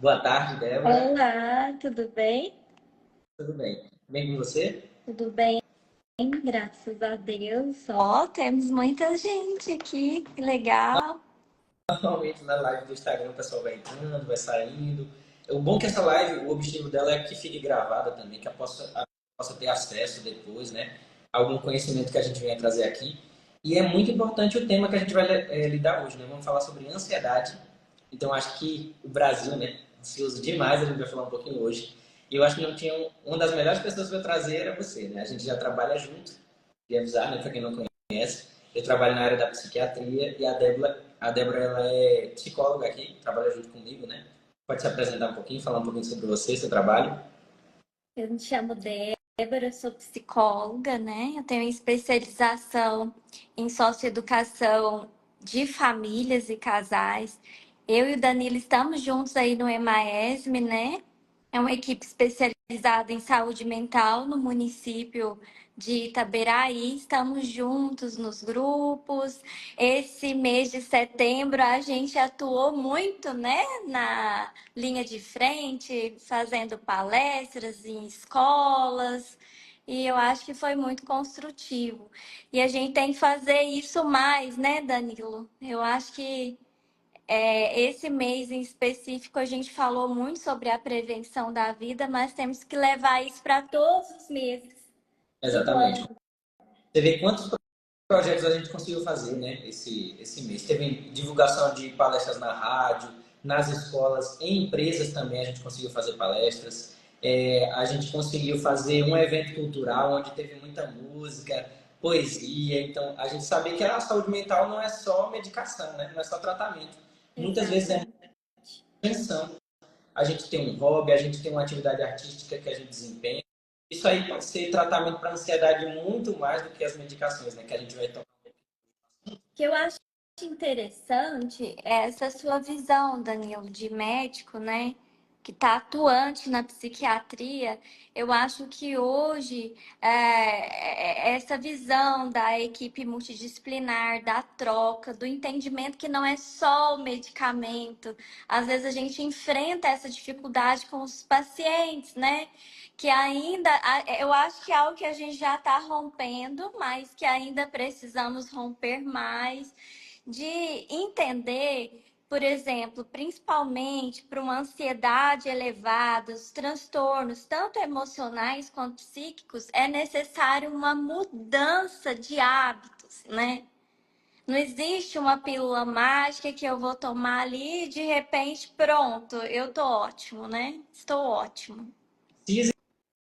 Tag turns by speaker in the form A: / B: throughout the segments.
A: Boa tarde, Débora.
B: Olá, tudo bem?
A: Tudo bem? Bem com você?
B: Tudo bem, graças a Deus. Ó, temos muita gente aqui, que legal.
A: Normalmente na live do Instagram o pessoal vai entrando, vai saindo. O bom é que essa live, o objetivo dela é que fique gravada também, que a possa ter acesso depois, né? A algum conhecimento que a gente venha trazer aqui. E é muito importante o tema que a gente vai lidar hoje, né? Vamos falar sobre ansiedade. Então acho que o Brasil, né? Ansioso demais, a gente vai falar um pouquinho hoje. E eu acho que não tinha uma das melhores pessoas para trazer era você, né? A gente já trabalha junto, de avisar, né? Para quem não conhece. Eu trabalho na área da psiquiatria e a Débora ela é psicóloga aqui, trabalha junto comigo, né? Pode se apresentar um pouquinho, falar um pouquinho sobre você, seu trabalho.
B: Eu me chamo Débora, eu sou psicóloga, né? Eu tenho especialização em socioeducação de famílias e casais. Eu e o Danilo estamos juntos aí no EMAESM, né? É uma equipe especializada em saúde mental no município de Itaberaí. Estamos juntos nos grupos. Esse mês de setembro a gente atuou muito, né, na linha de frente, fazendo palestras em escolas. E eu acho que foi muito construtivo. E a gente tem que fazer isso mais, né, Danilo? Eu acho que esse mês em específico a gente falou muito sobre a prevenção da vida, mas temos que levar isso para todos os meses do
A: Exatamente.
B: ano.
A: Você vê quantos projetos a gente conseguiu fazer, né, esse mês. Teve divulgação de palestras na rádio, nas escolas, em empresas também a gente conseguiu fazer palestras. A gente conseguiu fazer um evento cultural onde teve muita música, poesia. Então, a gente sabia que a saúde mental não é só medicação, né? Não é só tratamento. Muitas vezes é
B: Exatamente.
A: prevenção. A gente tem um hobby, a gente tem uma atividade artística que a gente desempenha. Isso aí pode ser tratamento para ansiedade muito mais do que as medicações, né? Que a gente vai tomar.
B: O que eu acho interessante é essa sua visão, Danilo, de médico, né? Que está atuante na psiquiatria. Eu acho que hoje essa visão da equipe multidisciplinar, da troca, do entendimento que não é só o medicamento. Às vezes a gente enfrenta essa dificuldade com os pacientes, né? Que ainda, eu acho que é algo que a gente já está rompendo, mas que ainda precisamos romper mais, de entender, por exemplo, principalmente para uma ansiedade elevada, os transtornos, tanto emocionais quanto psíquicos, é necessário uma mudança de hábitos, né? Não existe uma pílula mágica que eu vou tomar ali e de repente, pronto, eu tô ótimo, né? Estou ótimo.
A: Se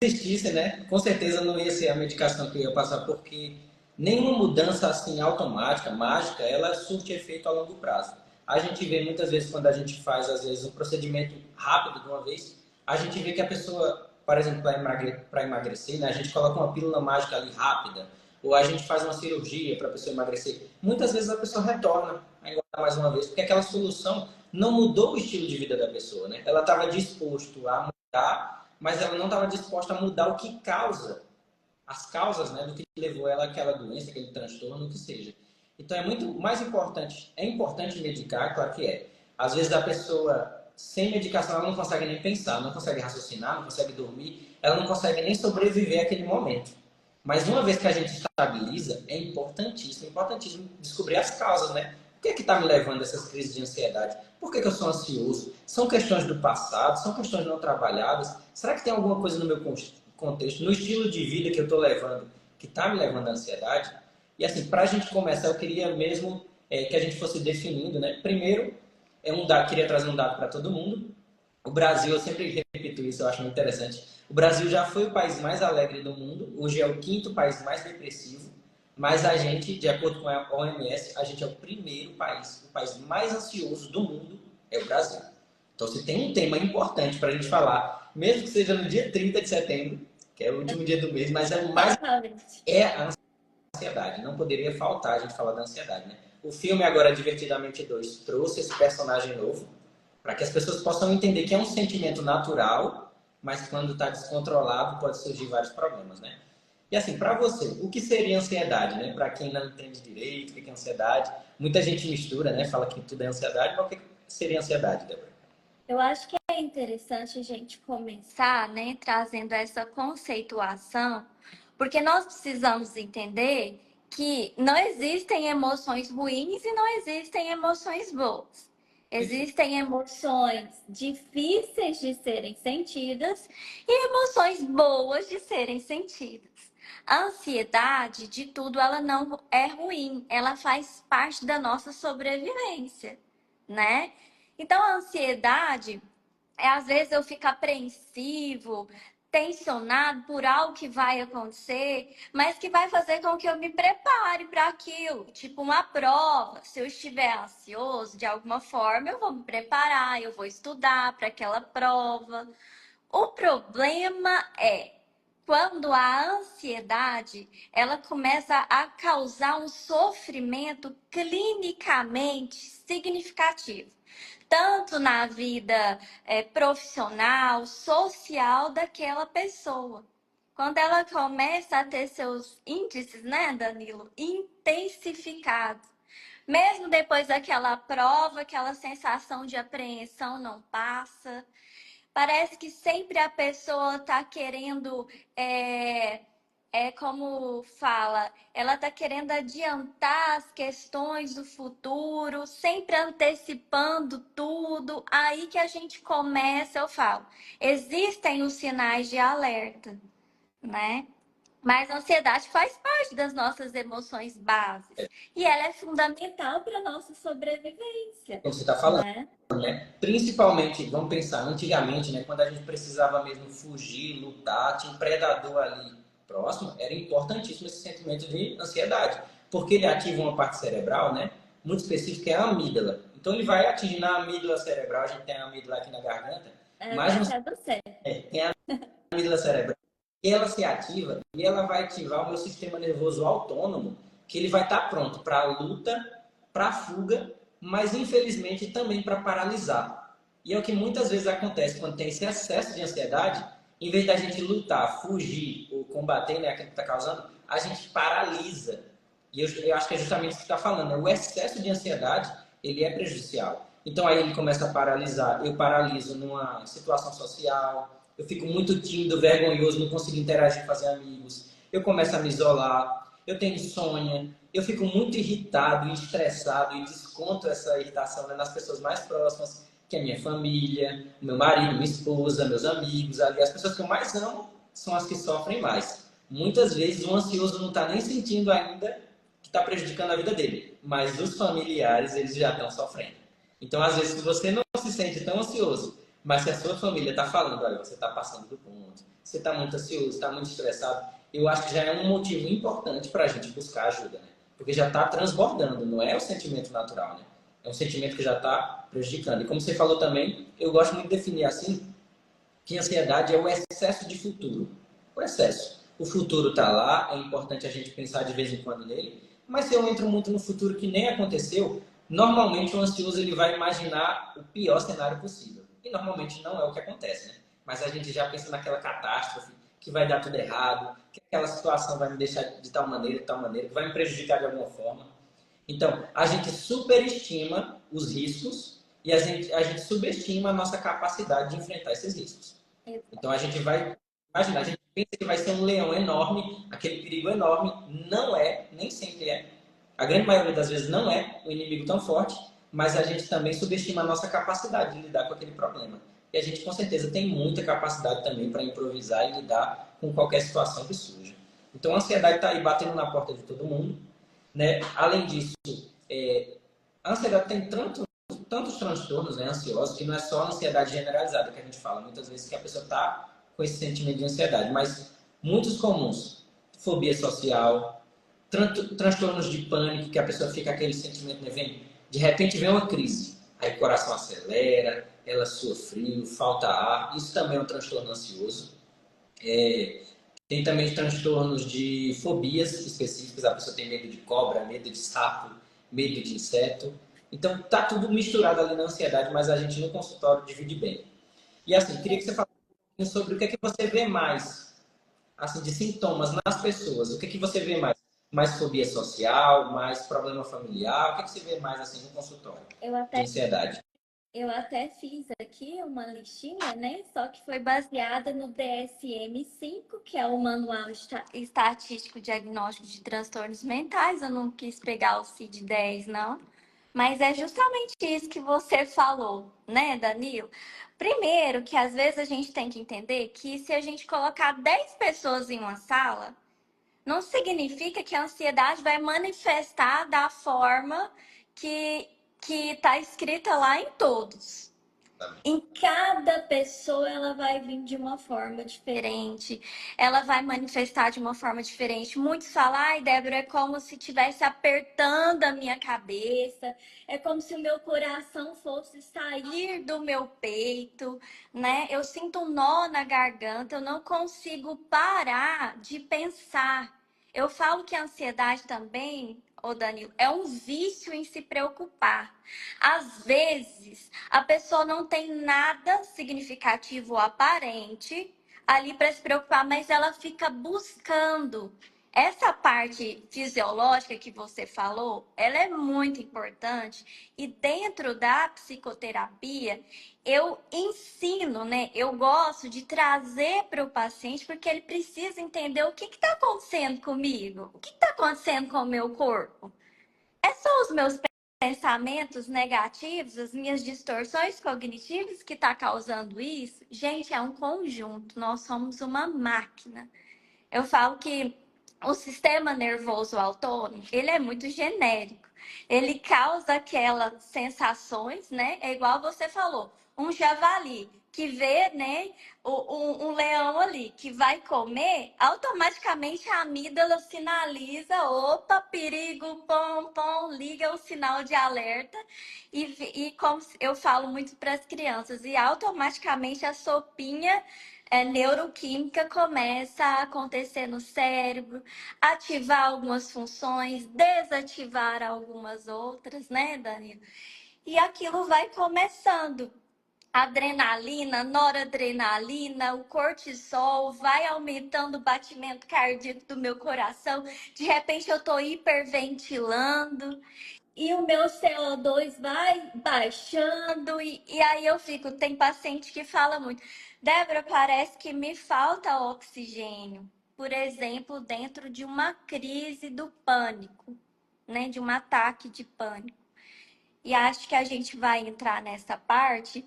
A: existisse, né, com certeza não ia ser a medicação que eu ia passar, porque nenhuma mudança assim automática, mágica, ela surte efeito a longo prazo. A gente vê muitas vezes quando a gente faz, às vezes, um procedimento rápido de uma vez, a gente vê que a pessoa, por exemplo, para emagrecer, né, a gente coloca uma pílula mágica ali rápida, ou a gente faz uma cirurgia para a pessoa emagrecer. Muitas vezes a pessoa retorna a engordar mais uma vez, porque aquela solução não mudou o estilo de vida da pessoa, né? Ela estava disposto a mudar, mas ela não estava disposta a mudar o que causa, as causas, né, do que levou ela àquela doença, aquele transtorno, o que seja. Então é muito mais importante, é importante medicar, claro que é. Às vezes a pessoa sem medicação ela não consegue nem pensar, não consegue raciocinar, não consegue dormir, ela não consegue nem sobreviver àquele momento. Mas uma vez que a gente estabiliza, é importantíssimo descobrir as causas, né? Por que está me levando a essas crises de ansiedade? Por que eu sou ansioso? São questões do passado? São questões não trabalhadas? Será que tem alguma coisa no meu contexto, no estilo de vida que eu estou levando, que está me levando à ansiedade? E assim, para a gente começar, eu queria mesmo que a gente fosse definindo, né? Primeiro, queria trazer um dado para todo mundo. O Brasil, eu sempre repito isso, eu acho muito interessante. O Brasil já foi o país mais alegre do mundo, hoje é o quinto país mais depressivo, mas a gente, de acordo com a OMS, a gente é o primeiro país, o país mais ansioso do mundo é o Brasil. Então, se tem um tema importante para a gente falar, mesmo que seja no dia 30 de setembro, que é o último dia do mês, mas é o mais
B: Exatamente.
A: é a ansiedade. Não poderia faltar a gente falar da ansiedade, né? O filme agora Divertidamente 2 trouxe esse personagem novo para que as pessoas possam entender que é um sentimento natural, mas quando está descontrolado pode surgir vários problemas, né? E assim, para você, o que seria ansiedade, né? Para quem não entende direito, o que é ansiedade, muita gente mistura, né? Fala que tudo é ansiedade, mas o que seria ansiedade, Débora?
B: Eu acho que é interessante a gente começar, né, trazendo essa conceituação, porque nós precisamos entender que não existem emoções ruins e não existem emoções boas. Existem emoções difíceis de serem sentidas e emoções boas de serem sentidas. A ansiedade, de tudo, ela não é ruim, ela faz parte da nossa sobrevivência, né? Então, a ansiedade é às vezes eu fico apreensivo, tensionado por algo que vai acontecer, mas que vai fazer com que eu me prepare para aquilo, tipo uma prova. Se eu estiver ansioso, de alguma forma, eu vou me preparar, eu vou estudar para aquela prova. O problema é quando a ansiedade ela começa a causar um sofrimento clinicamente significativo, tanto na vida profissional, social daquela pessoa. Quando ela começa a ter seus índices, né, Danilo, intensificados, mesmo depois daquela prova, aquela sensação de apreensão não passa. Parece que sempre a pessoa está querendo, como fala, ela está querendo adiantar as questões do futuro, sempre antecipando tudo. Aí que a gente começa, eu falo, existem os sinais de alerta, né? Mas a ansiedade faz parte das nossas emoções básicas e ela é fundamental para a nossa sobrevivência,
A: Como você está falando,
B: né?
A: né? Principalmente, vamos pensar, antigamente, né, quando a gente precisava mesmo fugir, lutar, tinha um predador ali próximo, era importantíssimo esse sentimento de ansiedade, porque ele ativa uma parte cerebral, né, muito específica, que é a amígdala. Então ele vai atingir na amígdala cerebral, a gente tem a amígdala aqui na garganta, mas
B: Já quero você.
A: tem a amígdala cerebral, e ela se ativa e ela vai ativar o meu sistema nervoso autônomo, que ele vai estar pronto para a luta, para a fuga, mas infelizmente também para paralisar. E é o que muitas vezes acontece quando tem esse excesso de ansiedade, em vez da gente lutar, fugir ou combater, né, aquilo que está causando, a gente paralisa. E eu acho que é justamente isso que está falando, né? O excesso de ansiedade, ele é prejudicial. Então aí ele começa a paralisar. Eu paraliso numa situação social, eu fico muito tímido, vergonhoso, não consigo interagir, fazer amigos. Eu começo a me isolar, eu tenho insônia, eu fico muito irritado e estressado e desconto essa irritação, né, nas pessoas mais próximas, que é minha família, meu marido, minha esposa, meus amigos. Ali, as pessoas que eu mais amo são as que sofrem mais. Muitas vezes o ansioso não está nem sentindo ainda que está prejudicando a vida dele, mas os familiares eles já estão sofrendo. Então, às vezes, se você não se sente tão ansioso, mas se a sua família está falando, olha, você está passando do ponto, você está muito ansioso, está muito estressado, eu acho que já é um motivo importante para a gente buscar ajuda, né? Porque já está transbordando, não é o sentimento natural, né? É um sentimento que já está prejudicando. E como você falou também, eu gosto muito de definir assim, que ansiedade é o excesso de futuro. O excesso. O futuro está lá, é importante a gente pensar de vez em quando nele, mas se eu entro muito no futuro que nem aconteceu, normalmente o ansioso ele vai imaginar o pior cenário possível. E normalmente não é o que acontece, né? Mas a gente já pensa naquela catástrofe, que vai dar tudo errado, que aquela situação vai me deixar de tal maneira, que vai me prejudicar de alguma forma. Então, a gente superestima os riscos e a gente subestima a nossa capacidade de enfrentar esses riscos. Então, a gente vai imaginar, a gente pensa que vai ser um leão enorme, aquele perigo enorme, não é, nem sempre é. A grande maioria das vezes não é um inimigo tão forte, mas a gente também subestima a nossa capacidade de lidar com aquele problema. E a gente, com certeza, tem muita capacidade também para improvisar e lidar com qualquer situação que surja. Então, a ansiedade está aí batendo na porta de todo mundo, né? Além disso, a ansiedade tem tantos transtornos, né, ansiosos, que não é só a ansiedade generalizada que a gente fala. Muitas vezes que a pessoa está com esse sentimento de ansiedade, mas muitos comuns. Fobia social, transtornos de pânico, que a pessoa fica aquele sentimento, né, de repente vem uma crise, aí o coração acelera, ela sua frio, falta ar, isso também é um transtorno ansioso. Tem também transtornos de fobias específicas, a pessoa tem medo de cobra, medo de sapo, medo de inseto. Então, tá tudo misturado ali na ansiedade, mas a gente no consultório divide bem. E assim, queria que você falasse um pouquinho sobre o que é que você vê mais, assim, de sintomas nas pessoas. O que é que você vê mais? Mais fobia social, mais problema familiar? O que é que você vê mais, assim, no consultório
B: Eu
A: de
B: até
A: ansiedade?
B: Eu até fiz aqui uma listinha, né? Só que foi baseada no DSM-5, que é o Manual Estatístico Diagnóstico de Transtornos Mentais. Eu não quis pegar o CID-10, não. Mas é justamente isso que você falou, né, Danilo? Primeiro, que às vezes a gente tem que entender que se a gente colocar 10 pessoas em uma sala, não significa que a ansiedade vai manifestar da forma que que está escrita lá em todos. Em cada pessoa ela vai vir de uma forma diferente, ela vai manifestar de uma forma diferente. Muitos falam, ai, Débora, é como se estivesse apertando a minha cabeça, é como se o meu coração fosse sair do meu peito, né? Eu sinto um nó na garganta, eu não consigo parar de pensar. Eu falo que a ansiedade também, ô Danilo, é um vício em se preocupar. Às vezes, a pessoa não tem nada significativo ou aparente ali para se preocupar, mas ela fica buscando. Essa parte fisiológica que você falou, ela é muito importante e dentro da psicoterapia eu ensino, né? Eu gosto de trazer para o paciente porque ele precisa entender o que está acontecendo comigo, o que está acontecendo com o meu corpo. É só os meus pensamentos negativos, as minhas distorções cognitivas que está causando isso? Gente, é um conjunto. Nós somos uma máquina. Eu falo que o sistema nervoso autônomo, ele é muito genérico. Ele causa aquelas sensações, né? É igual você falou, um javali que vê, né, um leão ali que vai comer, automaticamente a amígdala sinaliza, opa, perigo, pom, pom, liga o sinal de alerta e como eu falo muito para as crianças, e automaticamente a sopinha neuroquímica começa a acontecer no cérebro, ativar algumas funções, desativar algumas outras, né, Danilo? E aquilo vai começando. Adrenalina, noradrenalina, o cortisol vai aumentando o batimento cardíaco do meu coração. De repente eu tô hiperventilando e o meu CO2 vai baixando, e aí eu fico. Tem paciente que fala muito, Débora, parece que me falta oxigênio. Por exemplo, dentro de uma crise do pânico, né? De um ataque de pânico. E acho que a gente vai entrar nessa parte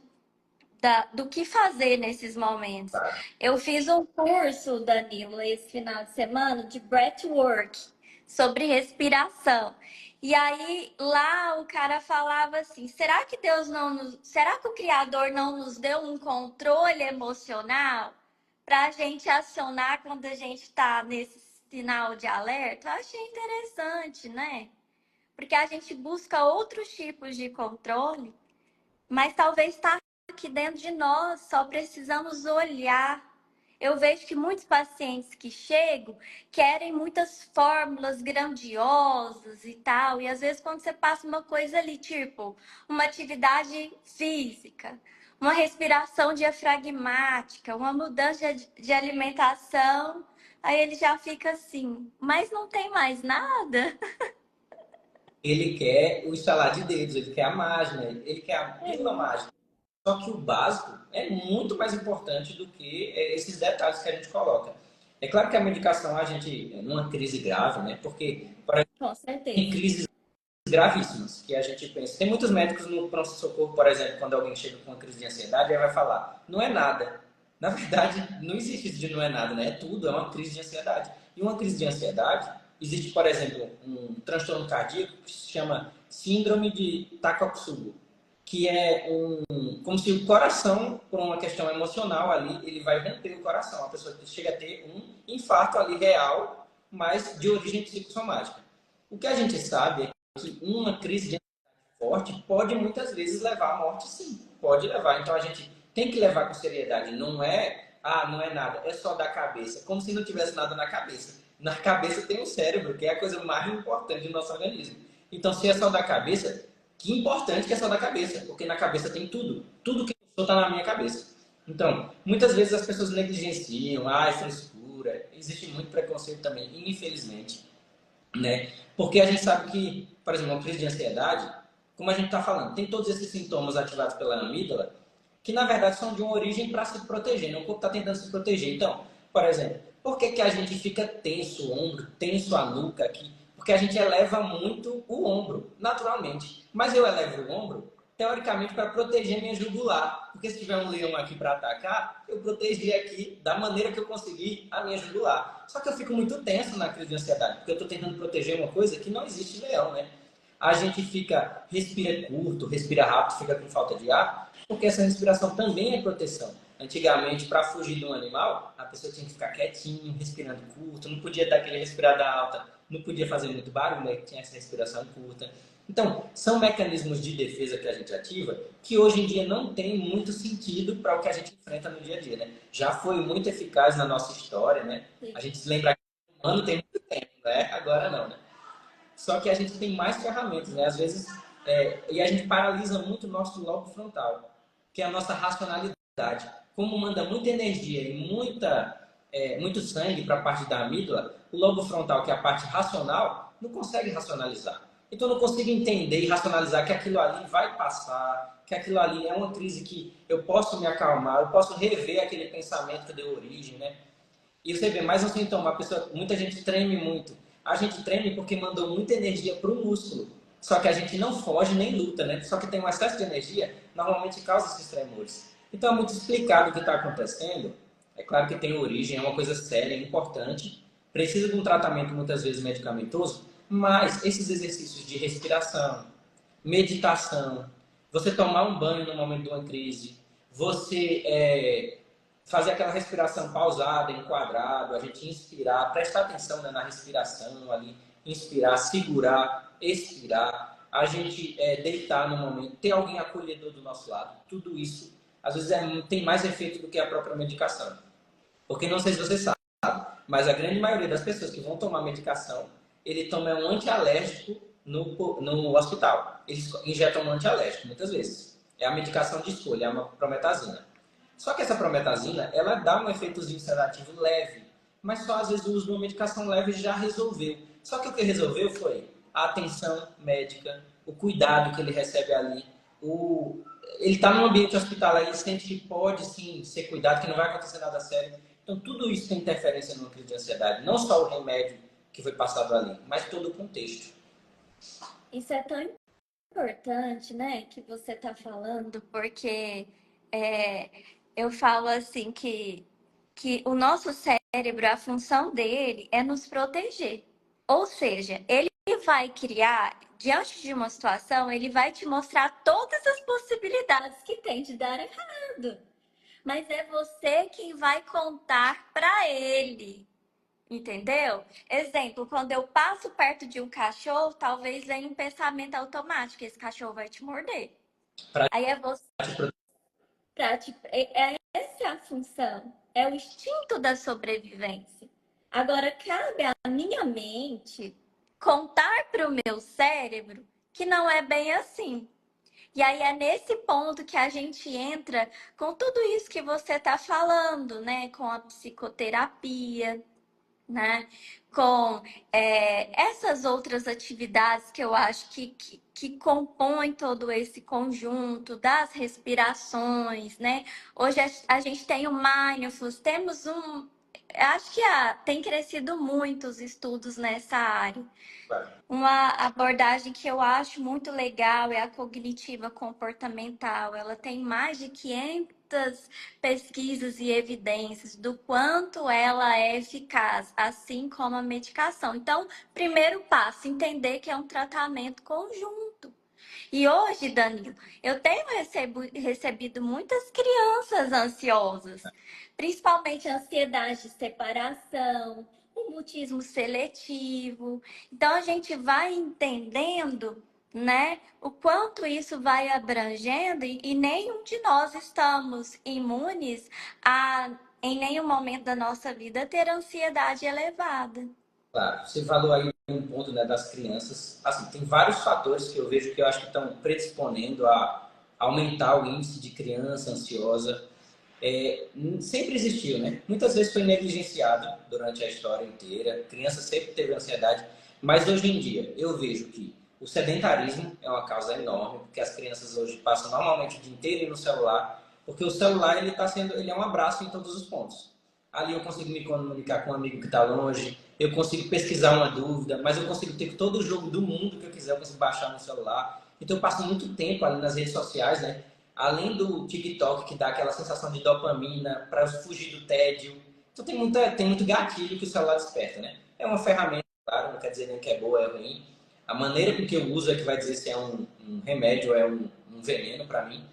B: do que fazer nesses momentos. Eu fiz um curso, Danilo, esse final de semana, de breathwork, sobre respiração. E aí lá o cara falava assim: será que Deus não nos, será que o Criador não nos deu um controle emocional para a gente acionar quando a gente está nesse sinal de alerta? Eu achei interessante, né? Porque a gente busca outros tipos de controle, mas talvez está aqui dentro de nós, só precisamos olhar. Eu vejo que muitos pacientes que chegam querem muitas fórmulas grandiosas e tal, e às vezes quando você passa uma coisa ali, tipo uma atividade física, uma respiração diafragmática, uma mudança de alimentação, aí ele já fica assim, mas não tem mais nada.
A: Ele quer o estalar de dedos, ele quer a mágica, ele quer a pílula mágica. Só que o básico é muito mais importante do que esses detalhes que a gente coloca. É claro que a medicação, a gente, numa crise grave, né? Porque, por exemplo,
B: Com
A: tem
B: certeza.
A: crises gravíssimas que a gente pensa. Tem muitos médicos no pronto-socorro, por exemplo, quando alguém chega com uma crise de ansiedade, ele vai falar, não é nada. Na verdade, não existe isso de não é nada, né? É tudo, é uma crise de ansiedade. E uma crise de ansiedade, existe, por exemplo, um transtorno cardíaco que se chama síndrome de Takotsubo, que é como se o coração, por uma questão emocional ali, ele vai romper o coração. A pessoa chega a ter um infarto ali real, mas de origem psicossomática. O que a gente sabe é que uma crise de ansiedade forte pode muitas vezes levar à morte, sim. Pode levar. Então a gente tem que levar com seriedade. Não é, não é nada, é só da cabeça. Como se não tivesse nada na cabeça. Na cabeça tem o cérebro, que é a coisa mais importante do nosso organismo. Então, se é só da cabeça, que importante que é só da cabeça, porque na cabeça tem tudo. Tudo que eu sou está na minha cabeça. Então, muitas vezes as pessoas negligenciam, é frescura, existe muito preconceito também, infelizmente, né? Porque a gente sabe que, por exemplo, uma crise de ansiedade, como a gente está falando, tem todos esses sintomas ativados pela amígdala, que na verdade são de uma origem para se proteger, né? O corpo está tentando se proteger. Então, por exemplo, por que que a gente fica tenso o ombro, tenso a nuca aqui? Porque a gente eleva muito o ombro, naturalmente. Mas eu elevo o ombro, teoricamente, para proteger minha jugular. Porque se tiver um leão aqui para atacar, eu protegi aqui da maneira que eu conseguir a minha jugular. Só que eu fico muito tenso na crise de ansiedade, porque eu estou tentando proteger uma coisa que não existe leão, né? A gente respira curto, respira rápido, fica com falta de ar, porque essa respiração também é proteção. Antigamente, para fugir de um animal, a pessoa tinha que ficar quietinho, respirando curto, não podia dar aquele respirada alta, não podia fazer muito barulho, né? Tinha essa respiração curta. Então, são mecanismos de defesa que a gente ativa que hoje em dia não tem muito sentido para o que a gente enfrenta no dia a dia, né? Já foi muito eficaz na nossa história, né? A gente se lembra que o humano tem muito tempo, né? Agora não, né? Só que a gente tem mais ferramentas, né? Às vezes, e a gente paralisa muito o nosso lobo frontal, que é a nossa racionalidade. Como manda muita energia e muito sangue para a parte da amígdala, o lobo frontal, que é a parte racional, não consegue racionalizar. Então, eu não consigo entender e racionalizar que aquilo ali vai passar, que aquilo ali é uma crise que eu posso me acalmar, eu posso rever aquele pensamento que deu origem, né? E você vê mais um sintoma, muita gente treme muito. A gente treme porque mandou muita energia para o músculo. Só que a gente não foge nem luta, né? Só que tem um excesso de energia, normalmente causa esses tremores. Então é muito explicado o que está acontecendo. É claro que tem origem, é uma coisa séria, importante. Precisa de um tratamento muitas vezes medicamentoso, mas esses exercícios de respiração, meditação, você tomar um banho no momento de uma crise, você fazer aquela respiração pausada, enquadrado, a gente inspirar, prestar atenção, né, na respiração ali, inspirar, segurar, expirar, a gente deitar no momento, ter alguém acolhedor do nosso lado, tudo isso, às vezes tem mais efeito do que a própria medicação. Porque não sei se você sabe, mas a grande maioria das pessoas que vão tomar medicação, ele toma um antialérgico no hospital. Eles injetam um antialérgico, muitas vezes. É a medicação de escolha, é uma prometazina. Só que essa prometazina, ela dá um efeitozinho sedativo leve, mas só às vezes o uso de uma medicação leve já resolveu. Só que o que resolveu foi a atenção médica, o cuidado que ele recebe ali, ele está num ambiente hospitalar, ele sente que pode sim ser cuidado, que não vai acontecer nada sério. Então tudo isso tem interferência numa crise de ansiedade, não só o remédio que foi passado ali, mas todo o contexto.
B: Isso é tão importante, né, que você está falando, porque eu falo assim que o nosso cérebro, a função dele é nos proteger. Ou seja, ele vai criar, diante de uma situação, ele vai te mostrar todas as possibilidades que tem de dar errado. Mas é você quem vai contar para ele. Entendeu? Exemplo, quando eu passo perto de um cachorro, talvez venha um pensamento automático: esse cachorro vai te morder.
A: Pra
B: Aí é você. Essa é a função. É o instinto da sobrevivência. Agora, cabe à minha mente contar para o meu cérebro que não é bem assim. E aí é nesse ponto que a gente entra com tudo isso que você está falando, né? Com a psicoterapia, né? Com essas outras atividades que eu acho que compõem todo esse conjunto das respirações, né? Hoje a gente tem o mindfulness, temos acho que tem crescido muito os estudos nessa área. Uma abordagem que eu acho muito legal é a cognitiva comportamental. Ela tem mais de 500 pesquisas e evidências do quanto ela é eficaz, assim como a medicação. Então, primeiro passo, entender que é um tratamento conjunto. E hoje, Danilo, eu tenho recebido muitas crianças ansiosas, principalmente ansiedade de separação, o mutismo seletivo. Então, a gente vai entendendo, né, o quanto isso vai abrangendo e nenhum de nós estamos imunes a, em nenhum momento da nossa vida, ter ansiedade elevada.
A: Claro, você falou aí um ponto, né, das crianças. Assim, tem vários fatores que eu vejo que eu acho que estão predisponendo a aumentar o índice de criança ansiosa. Sempre existiu, né? Muitas vezes foi negligenciado durante a história inteira. A criança sempre teve ansiedade, mas hoje em dia eu vejo que O sedentarismo é uma causa enorme, porque as crianças hoje passam normalmente o dia inteiro no celular, porque o celular ele é um abraço em todos os pontos. Ali eu consigo me comunicar com um amigo que está longe, eu consigo pesquisar uma dúvida, mas eu consigo ter todo o jogo do mundo que eu quiser, eu consigo baixar no celular. Então eu passo muito tempo ali nas redes sociais, né? Além do TikTok, que dá aquela sensação de dopamina para fugir do tédio. Então tem muito gatilho que o celular desperta, né? É uma ferramenta, claro, não quer dizer nem que é boa ou é ruim. A maneira com que eu uso é que vai dizer se é um remédio ou é um veneno para mim.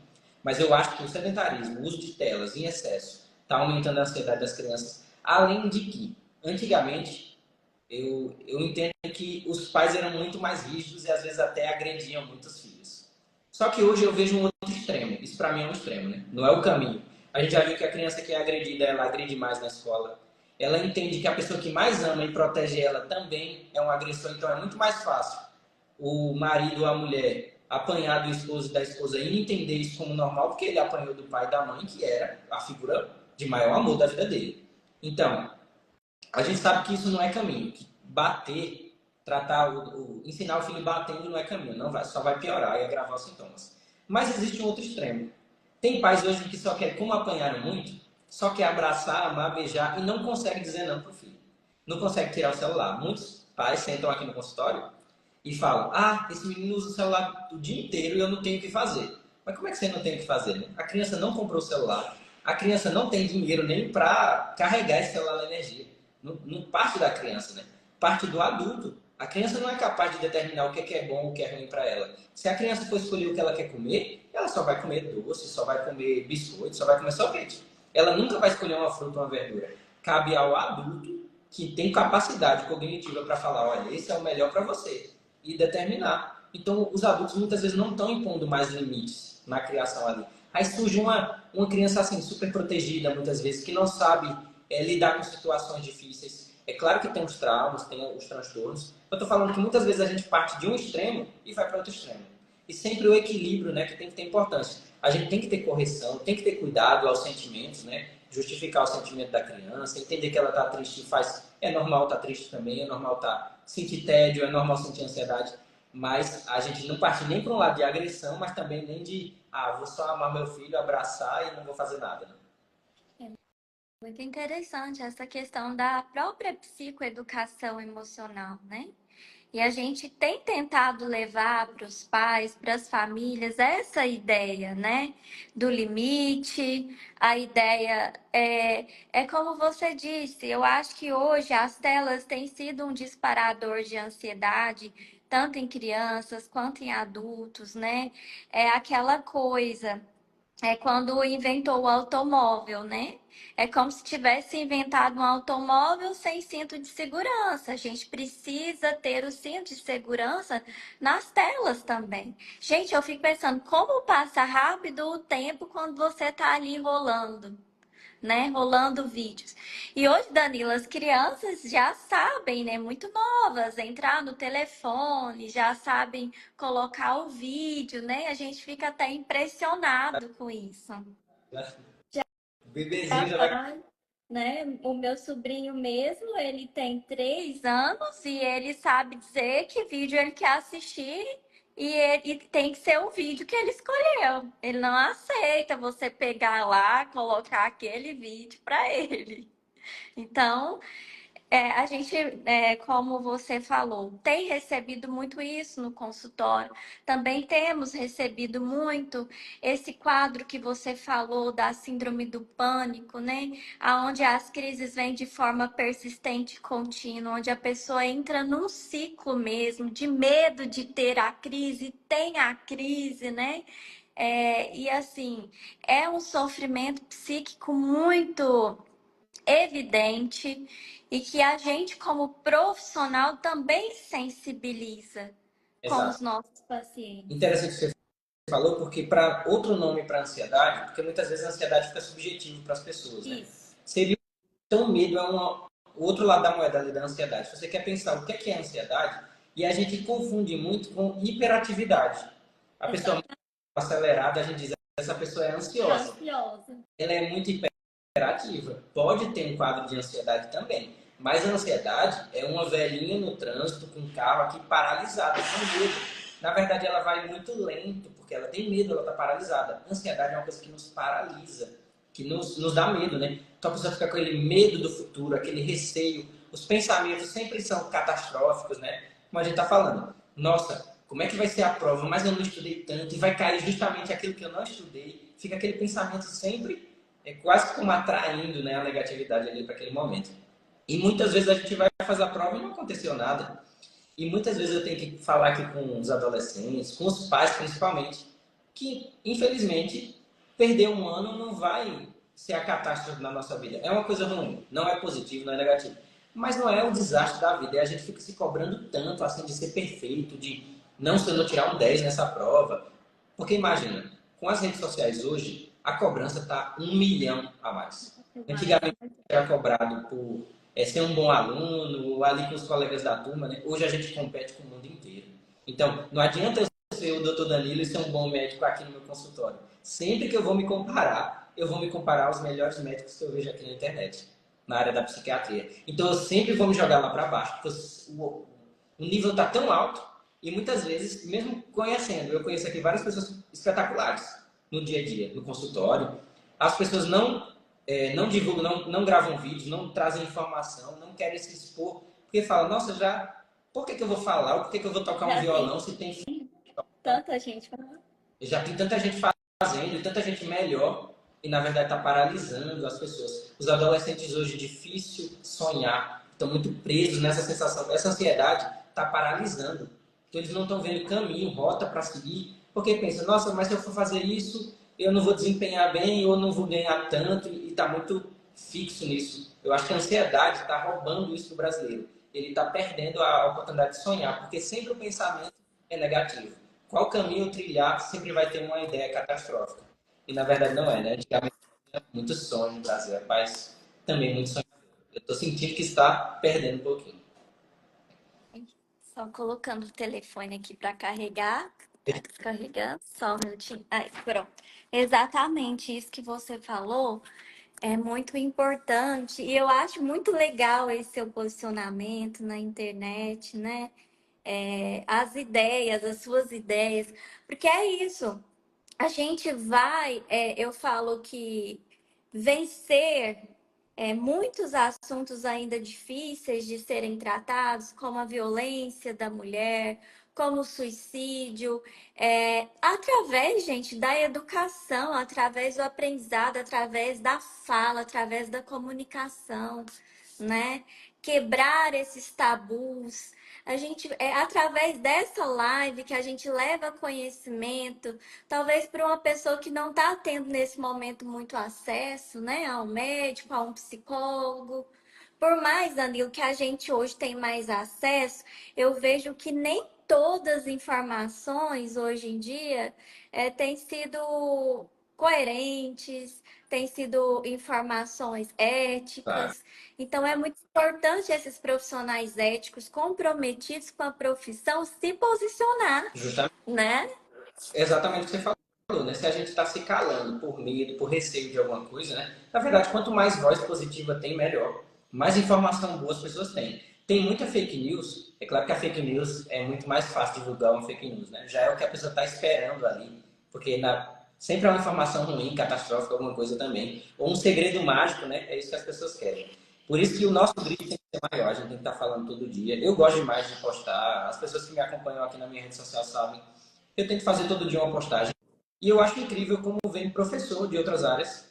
A: Mas eu acho que o sedentarismo, o uso de telas em excesso, está aumentando a ansiedade das crianças. Além de que, antigamente, eu entendo que os pais eram muito mais rígidos e às vezes até agrediam muitos filhos. Só que hoje eu vejo um outro extremo. Isso para mim é um extremo, né? Não é o caminho. A gente já viu que a criança que é agredida, ela agride mais na escola. Ela entende que a pessoa que mais ama e protege ela também é um agressor, então é muito mais fácil o marido ou a mulher apanhar do esposo e da esposa e entender isso como normal, porque ele apanhou do pai e da mãe, que era a figura de maior amor da vida dele. Então, a gente sabe que isso não é caminho, que bater, ensinar o filho batendo não é caminho, não vai, só vai piorar e agravar os sintomas. Mas existe um outro extremo. Tem pais hoje que só quer, como apanharam muito, só quer abraçar, amar, beijar e não consegue dizer não pro filho. Não consegue tirar o celular. Muitos pais sentam aqui no consultório e falam: ah, esse menino usa o celular o dia inteiro e eu não tenho o que fazer. Mas como é que você não tem o que fazer, né? A criança não comprou o celular, a criança não tem dinheiro nem para carregar esse celular na energia. Não parte da criança, né? Parte do adulto. A criança não é capaz de determinar o que é bom ou o que é ruim para ela. Se a criança for escolher o que ela quer comer, ela só vai comer doce, só vai comer biscoito, só vai comer sorvete. Ela nunca vai escolher uma fruta ou uma verdura. Cabe ao adulto que tem capacidade cognitiva para falar: olha, esse é o melhor para você, e determinar. Então, os adultos muitas vezes não estão impondo mais limites na criação ali. Aí surge uma criança assim, super protegida, muitas vezes, que não sabe lidar com situações difíceis. É claro que tem os traumas, tem os transtornos. Eu estou falando que muitas vezes a gente parte de um extremo e vai para outro extremo. E sempre o equilíbrio, né, que tem que ter importância. A gente tem que ter correção, tem que ter cuidado aos sentimentos, né? Justificar o sentimento da criança, entender que ela está triste, é normal estar triste também, é normal sentir tédio, é normal sentir ansiedade, mas a gente não parte nem para um lado de agressão, mas também nem de, vou só amar meu filho, abraçar e não vou fazer nada, né?
B: Muito interessante essa questão da própria psicoeducação emocional, né? E a gente tem tentado levar para os pais, para as famílias, essa ideia, né? Do limite, a ideia é como você disse, eu acho que hoje as telas têm sido um disparador de ansiedade, tanto em crianças quanto em adultos, né? É aquela coisa. É quando inventou o automóvel, né? É como se tivesse inventado um automóvel sem cinto de segurança. A gente precisa ter o cinto de segurança nas telas também. Gente, eu fico pensando como passa rápido o tempo quando você está ali rolando, né? Rolando vídeos. E hoje, Danilo, as crianças já sabem, né? Muito novas, entrar no telefone, já sabem colocar o vídeo, né? A gente fica até impressionado com isso.
A: O bebezinho
B: Já
A: já vai.
B: vai, né? O meu sobrinho mesmo, ele tem 3 anos e ele sabe dizer que vídeo ele quer assistir e tem que ser o vídeo que ele escolheu. Ele não aceita você pegar lá, colocar aquele vídeo para ele. Então, a gente, como você falou, tem recebido muito isso no consultório. Também temos recebido muito esse quadro que você falou da síndrome do pânico, né? Onde as crises vêm de forma persistente e contínua, onde a pessoa entra num ciclo mesmo de medo de ter a crise, tem a crise, né? E assim, é um sofrimento psíquico muito evidente e que a gente, como profissional, também sensibiliza com os
A: Exato.
B: nossos pacientes.
A: Interessante que você falou, porque para outro nome para ansiedade, porque muitas vezes a ansiedade fica subjetiva para as pessoas, né?
B: Isso.
A: Seria então, o medo é o outro lado da moeda ali da ansiedade. Se você quer pensar o que é ansiedade, e a gente confunde muito com hiperatividade. A pessoa muito acelerada, a gente diz: essa pessoa é ansiosa.
B: Ansiosa.
A: Ela é muito hiperativa. Pode ter um quadro de ansiedade também. Mas a ansiedade é uma velhinha no trânsito com o carro aqui paralisada, com medo. na verdade ela vai muito lento, porque ela tem medo, ela está paralisada. A ansiedade é uma coisa que nos paralisa, que nos dá medo, né? Então a pessoa fica com aquele medo do futuro, aquele receio. Os pensamentos sempre são catastróficos, né? Como a gente está falando. Nossa, como é que vai ser a prova? Mas eu não estudei tanto e vai cair justamente aquilo que eu não estudei. Fica aquele pensamento sempre, quase como atraindo, né, a negatividade ali para aquele momento. E muitas vezes a gente vai fazer a prova e não aconteceu nada. E muitas vezes eu tenho que falar aqui com os adolescentes, com os pais principalmente, que infelizmente perder um ano não vai ser a catástrofe na nossa vida. É uma coisa ruim, não é positivo, não é negativo. Mas não é o desastre da vida. E a gente fica se cobrando tanto assim de ser perfeito, de não se eu não tirar um 10 nessa prova. Porque imagina, com as redes sociais hoje, a cobrança está 1 milhão a mais. Antigamente era cobrado por ser um bom aluno, ali com os colegas da turma, né? Hoje a gente compete com o mundo inteiro. Então, não adianta eu ser o doutor Danilo e ser um bom médico aqui no meu consultório. Sempre que eu vou me comparar, eu vou me comparar aos melhores médicos que eu vejo aqui na internet, na área da psiquiatria. Então, eu sempre vou me jogar lá para baixo, porque o nível está tão alto e muitas vezes, mesmo conhecendo, eu conheço aqui várias pessoas espetaculares no dia a dia, no consultório. As pessoas não divulgam, não gravam vídeos, não trazem informação, não querem se expor, porque falam, nossa, por que eu vou falar? Ou por que eu vou tocar um violão se tem
B: tanta gente falando.
A: já tem tanta gente fazendo e tanta gente melhor e na verdade está paralisando as pessoas. Os adolescentes hoje é difícil sonhar, estão muito presos nessa sensação, essa ansiedade está paralisando. Então eles não estão vendo caminho, rota para seguir, porque pensam, nossa, mas se eu for fazer isso, eu não vou desempenhar bem ou não vou ganhar tanto e está muito fixo nisso. Eu acho que a ansiedade está roubando isso do brasileiro. Ele está perdendo a oportunidade de sonhar, porque sempre o pensamento é negativo. Qual caminho trilhar sempre vai ter uma ideia catastrófica. E na verdade não é, né? Antigamente tinha muito sonho no Brasil, mas também muito sonho. Eu estou sentindo que está perdendo um pouquinho.
B: Só colocando o telefone aqui para carregar. Tá descarregando. Só um minutinho. Aí, pronto. Exatamente isso que você falou é muito importante. E eu acho muito legal esse seu posicionamento na internet, né? As ideias, as suas ideias. Porque é isso. A gente vai, eu falo que vencer muitos assuntos ainda difíceis de serem tratados, como a violência da mulher, como o suicídio, através, gente, da educação, através do aprendizado, através da fala, através da comunicação, né? Quebrar esses tabus. A gente, é através dessa live que a gente leva conhecimento, talvez para uma pessoa que não está tendo nesse momento muito acesso, né, ao médico, a um psicólogo. Por mais, Danilo, que a gente hoje tem mais acesso, eu vejo que nem todas as informações hoje em dia têm sido coerentes, têm sido informações
A: Tá?
B: éticas. Então, é muito importante esses profissionais éticos comprometidos com a profissão se posicionar,
A: Justamente,
B: né?
A: exatamente o que você falou, né? Se a gente está se calando por medo, por receio de alguma coisa, né? Na verdade, quanto mais voz positiva tem, melhor. Mais informação boa as pessoas têm. Tem muita fake news. É claro que a fake news é muito mais fácil divulgar uma fake news, né? Já é o que a pessoa está esperando ali. Porque sempre é uma informação ruim, catastrófica, alguma coisa também. Ou um segredo mágico, né? É isso que as pessoas querem. Por isso que o nosso grito tem que ser maior. A gente tem que estar falando todo dia. Eu gosto demais de postar. As pessoas que me acompanham aqui na minha rede social sabem. Eu tento fazer todo dia uma postagem. E eu acho incrível como vem professor de outras áreas.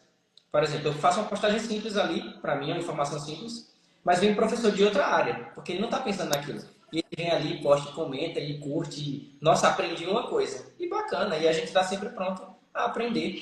A: Por exemplo, eu faço uma postagem simples ali, para mim é uma informação simples, mas vem professor de outra área, porque ele não está pensando naquilo. E ele vem ali, posta, comenta, ele curte, nossa, aprendi uma coisa. E bacana, e a gente está sempre pronto a aprender.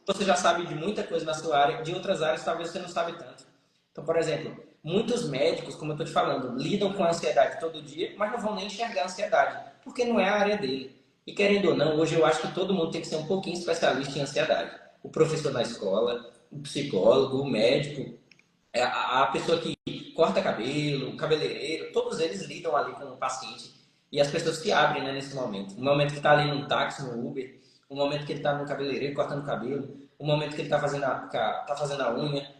A: Você já sabe de muita coisa na sua área, de outras áreas talvez você não sabe tanto. Então, por exemplo, muitos médicos, como eu estou te falando, lidam com a ansiedade todo dia, mas não vão nem enxergar a ansiedade, porque não é a área dele. E querendo ou não, hoje eu acho que todo mundo tem que ser um pouquinho especialista em ansiedade. O professor na escola, o psicólogo, o médico, a pessoa que corta cabelo, o cabeleireiro, todos eles lidam ali com o paciente. E as pessoas se abrem, né, nesse momento. O momento que está ali no táxi, no Uber, o momento que ele está no cabeleireiro cortando cabelo, o momento que ele está fazendo a unha.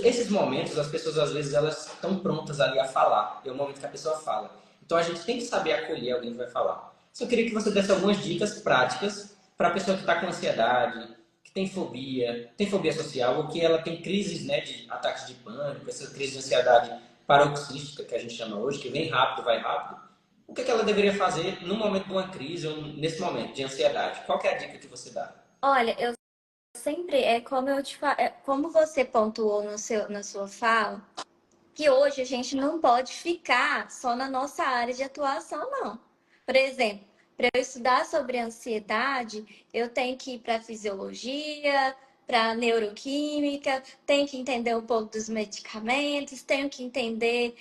A: Esses momentos, as pessoas às vezes elas estão prontas ali a falar. É o momento que a pessoa fala. Então a gente tem que saber acolher alguém que vai falar. Só queria que você desse algumas dicas práticas para a pessoa que está com ansiedade, que tem fobia social, ou que ela tem crises, né, de ataques de pânico, essa crise de ansiedade paroxística que a gente chama hoje, que vem rápido, vai rápido. O que é que ela deveria fazer no momento de uma crise ou nesse momento de ansiedade? Qual que é a dica que você dá?
B: Olha, eu sempre, como como você pontuou na sua fala, que hoje a gente não pode ficar só na nossa área de atuação, não. Por exemplo, para eu estudar sobre ansiedade, eu tenho que ir para fisiologia, para neuroquímica, tenho que entender um pouco dos medicamentos, tenho que entender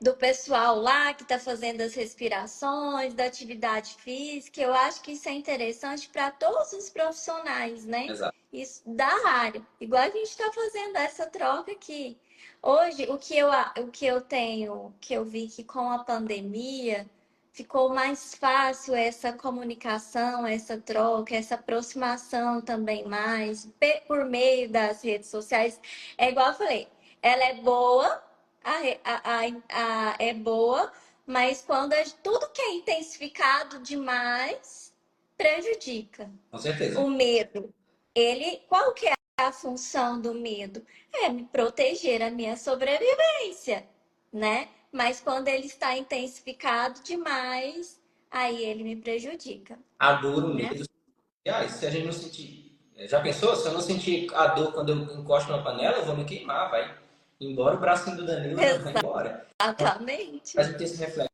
B: do pessoal lá que está fazendo as respirações, da atividade física. Eu acho que isso é interessante para todos os profissionais, né?
A: Exato.
B: Isso da área. Igual a gente está fazendo essa troca aqui. Hoje, o que eu tenho, que eu vi que com a pandemia ficou mais fácil essa comunicação, essa troca, essa aproximação também mais por meio das redes sociais. É igual eu falei, ela é boa, é boa, mas quando tudo que é intensificado demais prejudica.
A: Com certeza.
B: O medo, qual que é a função do medo? É me proteger a minha sobrevivência, né? Mas quando ele está intensificado demais, aí ele me prejudica,
A: A dor, o
B: né?
A: medo. Se a gente não sentir. Já pensou? Se eu não sentir a dor quando eu encosto na panela, eu vou me queimar, vai embora o bracinho do Danilo, já vai embora.
B: Exatamente.
A: A gente tem esse reflexo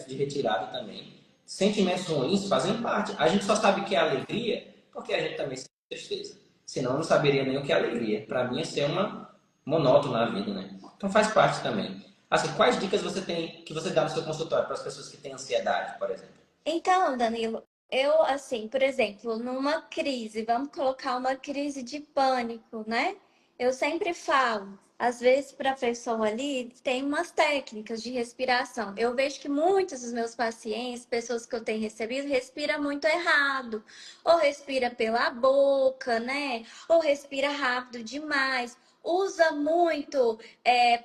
A: de retirada também. Sentimentos ruins fazem parte. A gente só sabe que é alegria porque a gente também sente tristeza. Senão eu não saberia nem o que é alegria. Para mim é ser uma monótona na vida, né? Então faz parte também. Assim, quais dicas você tem que você dá no seu consultório para as pessoas que têm ansiedade, por exemplo?
B: Então, Danilo, eu, assim, por exemplo, numa crise, vamos colocar uma crise de pânico, né? Eu sempre falo, às vezes, para a pessoa ali, tem umas técnicas de respiração. Eu vejo que muitos dos meus pacientes, pessoas que eu tenho recebido, respira muito errado, ou respira pela boca, né? Ou respira rápido demais. Usa muito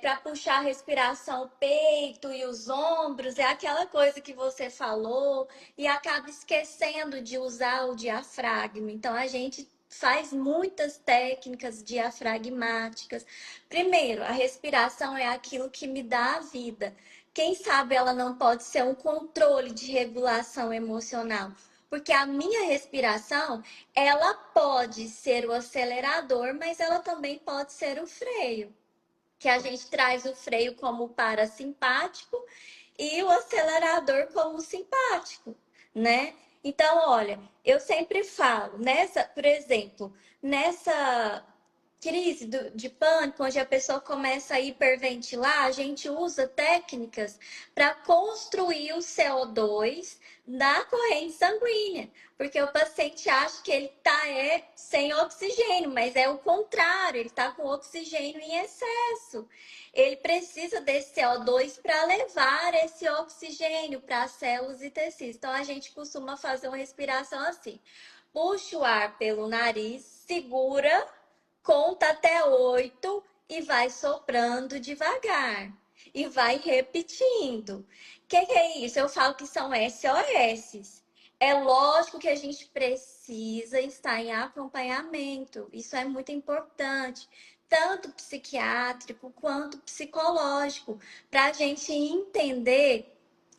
B: para puxar a respiração, o peito e os ombros, é aquela coisa que você falou e acaba esquecendo de usar o diafragma. Então, a gente faz muitas técnicas diafragmáticas. Primeiro, a respiração é aquilo que me dá a vida. Quem sabe ela não pode ser um controle de regulação emocional, porque a minha respiração, ela pode ser o acelerador, mas ela também pode ser o freio, que a gente traz o freio como parasimpático e o acelerador como simpático, né? Então, olha, eu sempre falo, por exemplo, nessa crise de pânico, onde a pessoa começa a hiperventilar, a gente usa técnicas para construir o CO2 na corrente sanguínea, porque o paciente acha que ele está sem oxigênio, mas é o contrário, ele está com oxigênio em excesso. Ele precisa desse CO2 para levar esse oxigênio para as células e tecidos. Então, a gente costuma fazer uma respiração assim. Puxa o ar pelo nariz, segura, conta até 8 e vai soprando devagar. E vai repetindo. O que é isso? Eu falo que são SOS. É lógico que a gente precisa estar em acompanhamento. Isso é muito importante, tanto psiquiátrico quanto psicológico, para a gente entender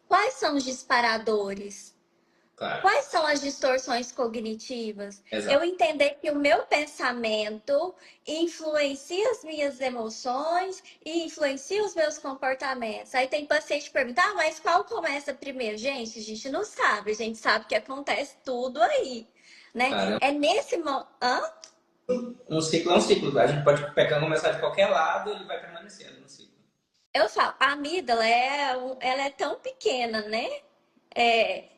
B: quais são os disparadores.
A: Claro.
B: Quais são as distorções cognitivas? Eu
A: Exato.
B: entender que o meu pensamento influencia as minhas emoções e influencia os meus comportamentos. Aí tem paciente que pergunta, mas qual começa primeiro? Gente, a gente não sabe. A gente sabe que acontece tudo aí, né?
A: Cara,
B: É nesse momento...
A: um ciclo é um ciclo. A gente pode pegar começar de qualquer lado, ele vai permanecendo no ciclo.
B: Eu falo, a amígdala ela é tão pequena, né?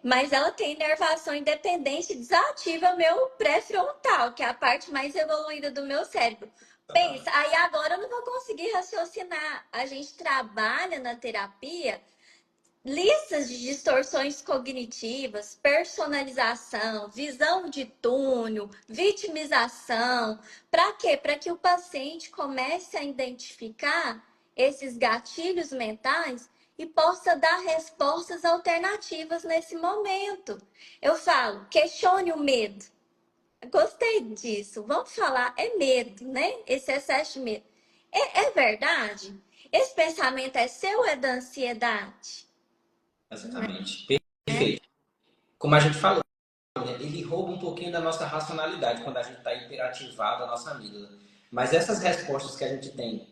B: Mas ela tem inervação independente, desativa meu pré-frontal, que é a parte mais evoluída do meu cérebro. Pensa, aí agora eu não vou conseguir raciocinar. A gente trabalha na terapia listas de distorções cognitivas, personalização, visão de túnel, vitimização. Para quê? Para que o paciente comece a identificar esses gatilhos mentais e possa dar respostas alternativas nesse momento. Eu falo, questione o medo. Gostei disso. Vamos falar, é medo, né? Esse excesso de medo. É verdade? Esse pensamento é seu ou é da ansiedade?
A: Exatamente.
B: Né?
A: Perfeito. Como a gente falou, né, ele rouba um pouquinho da nossa racionalidade quando a gente está hiperativado a nossa amígdala. Mas essas respostas que a gente tem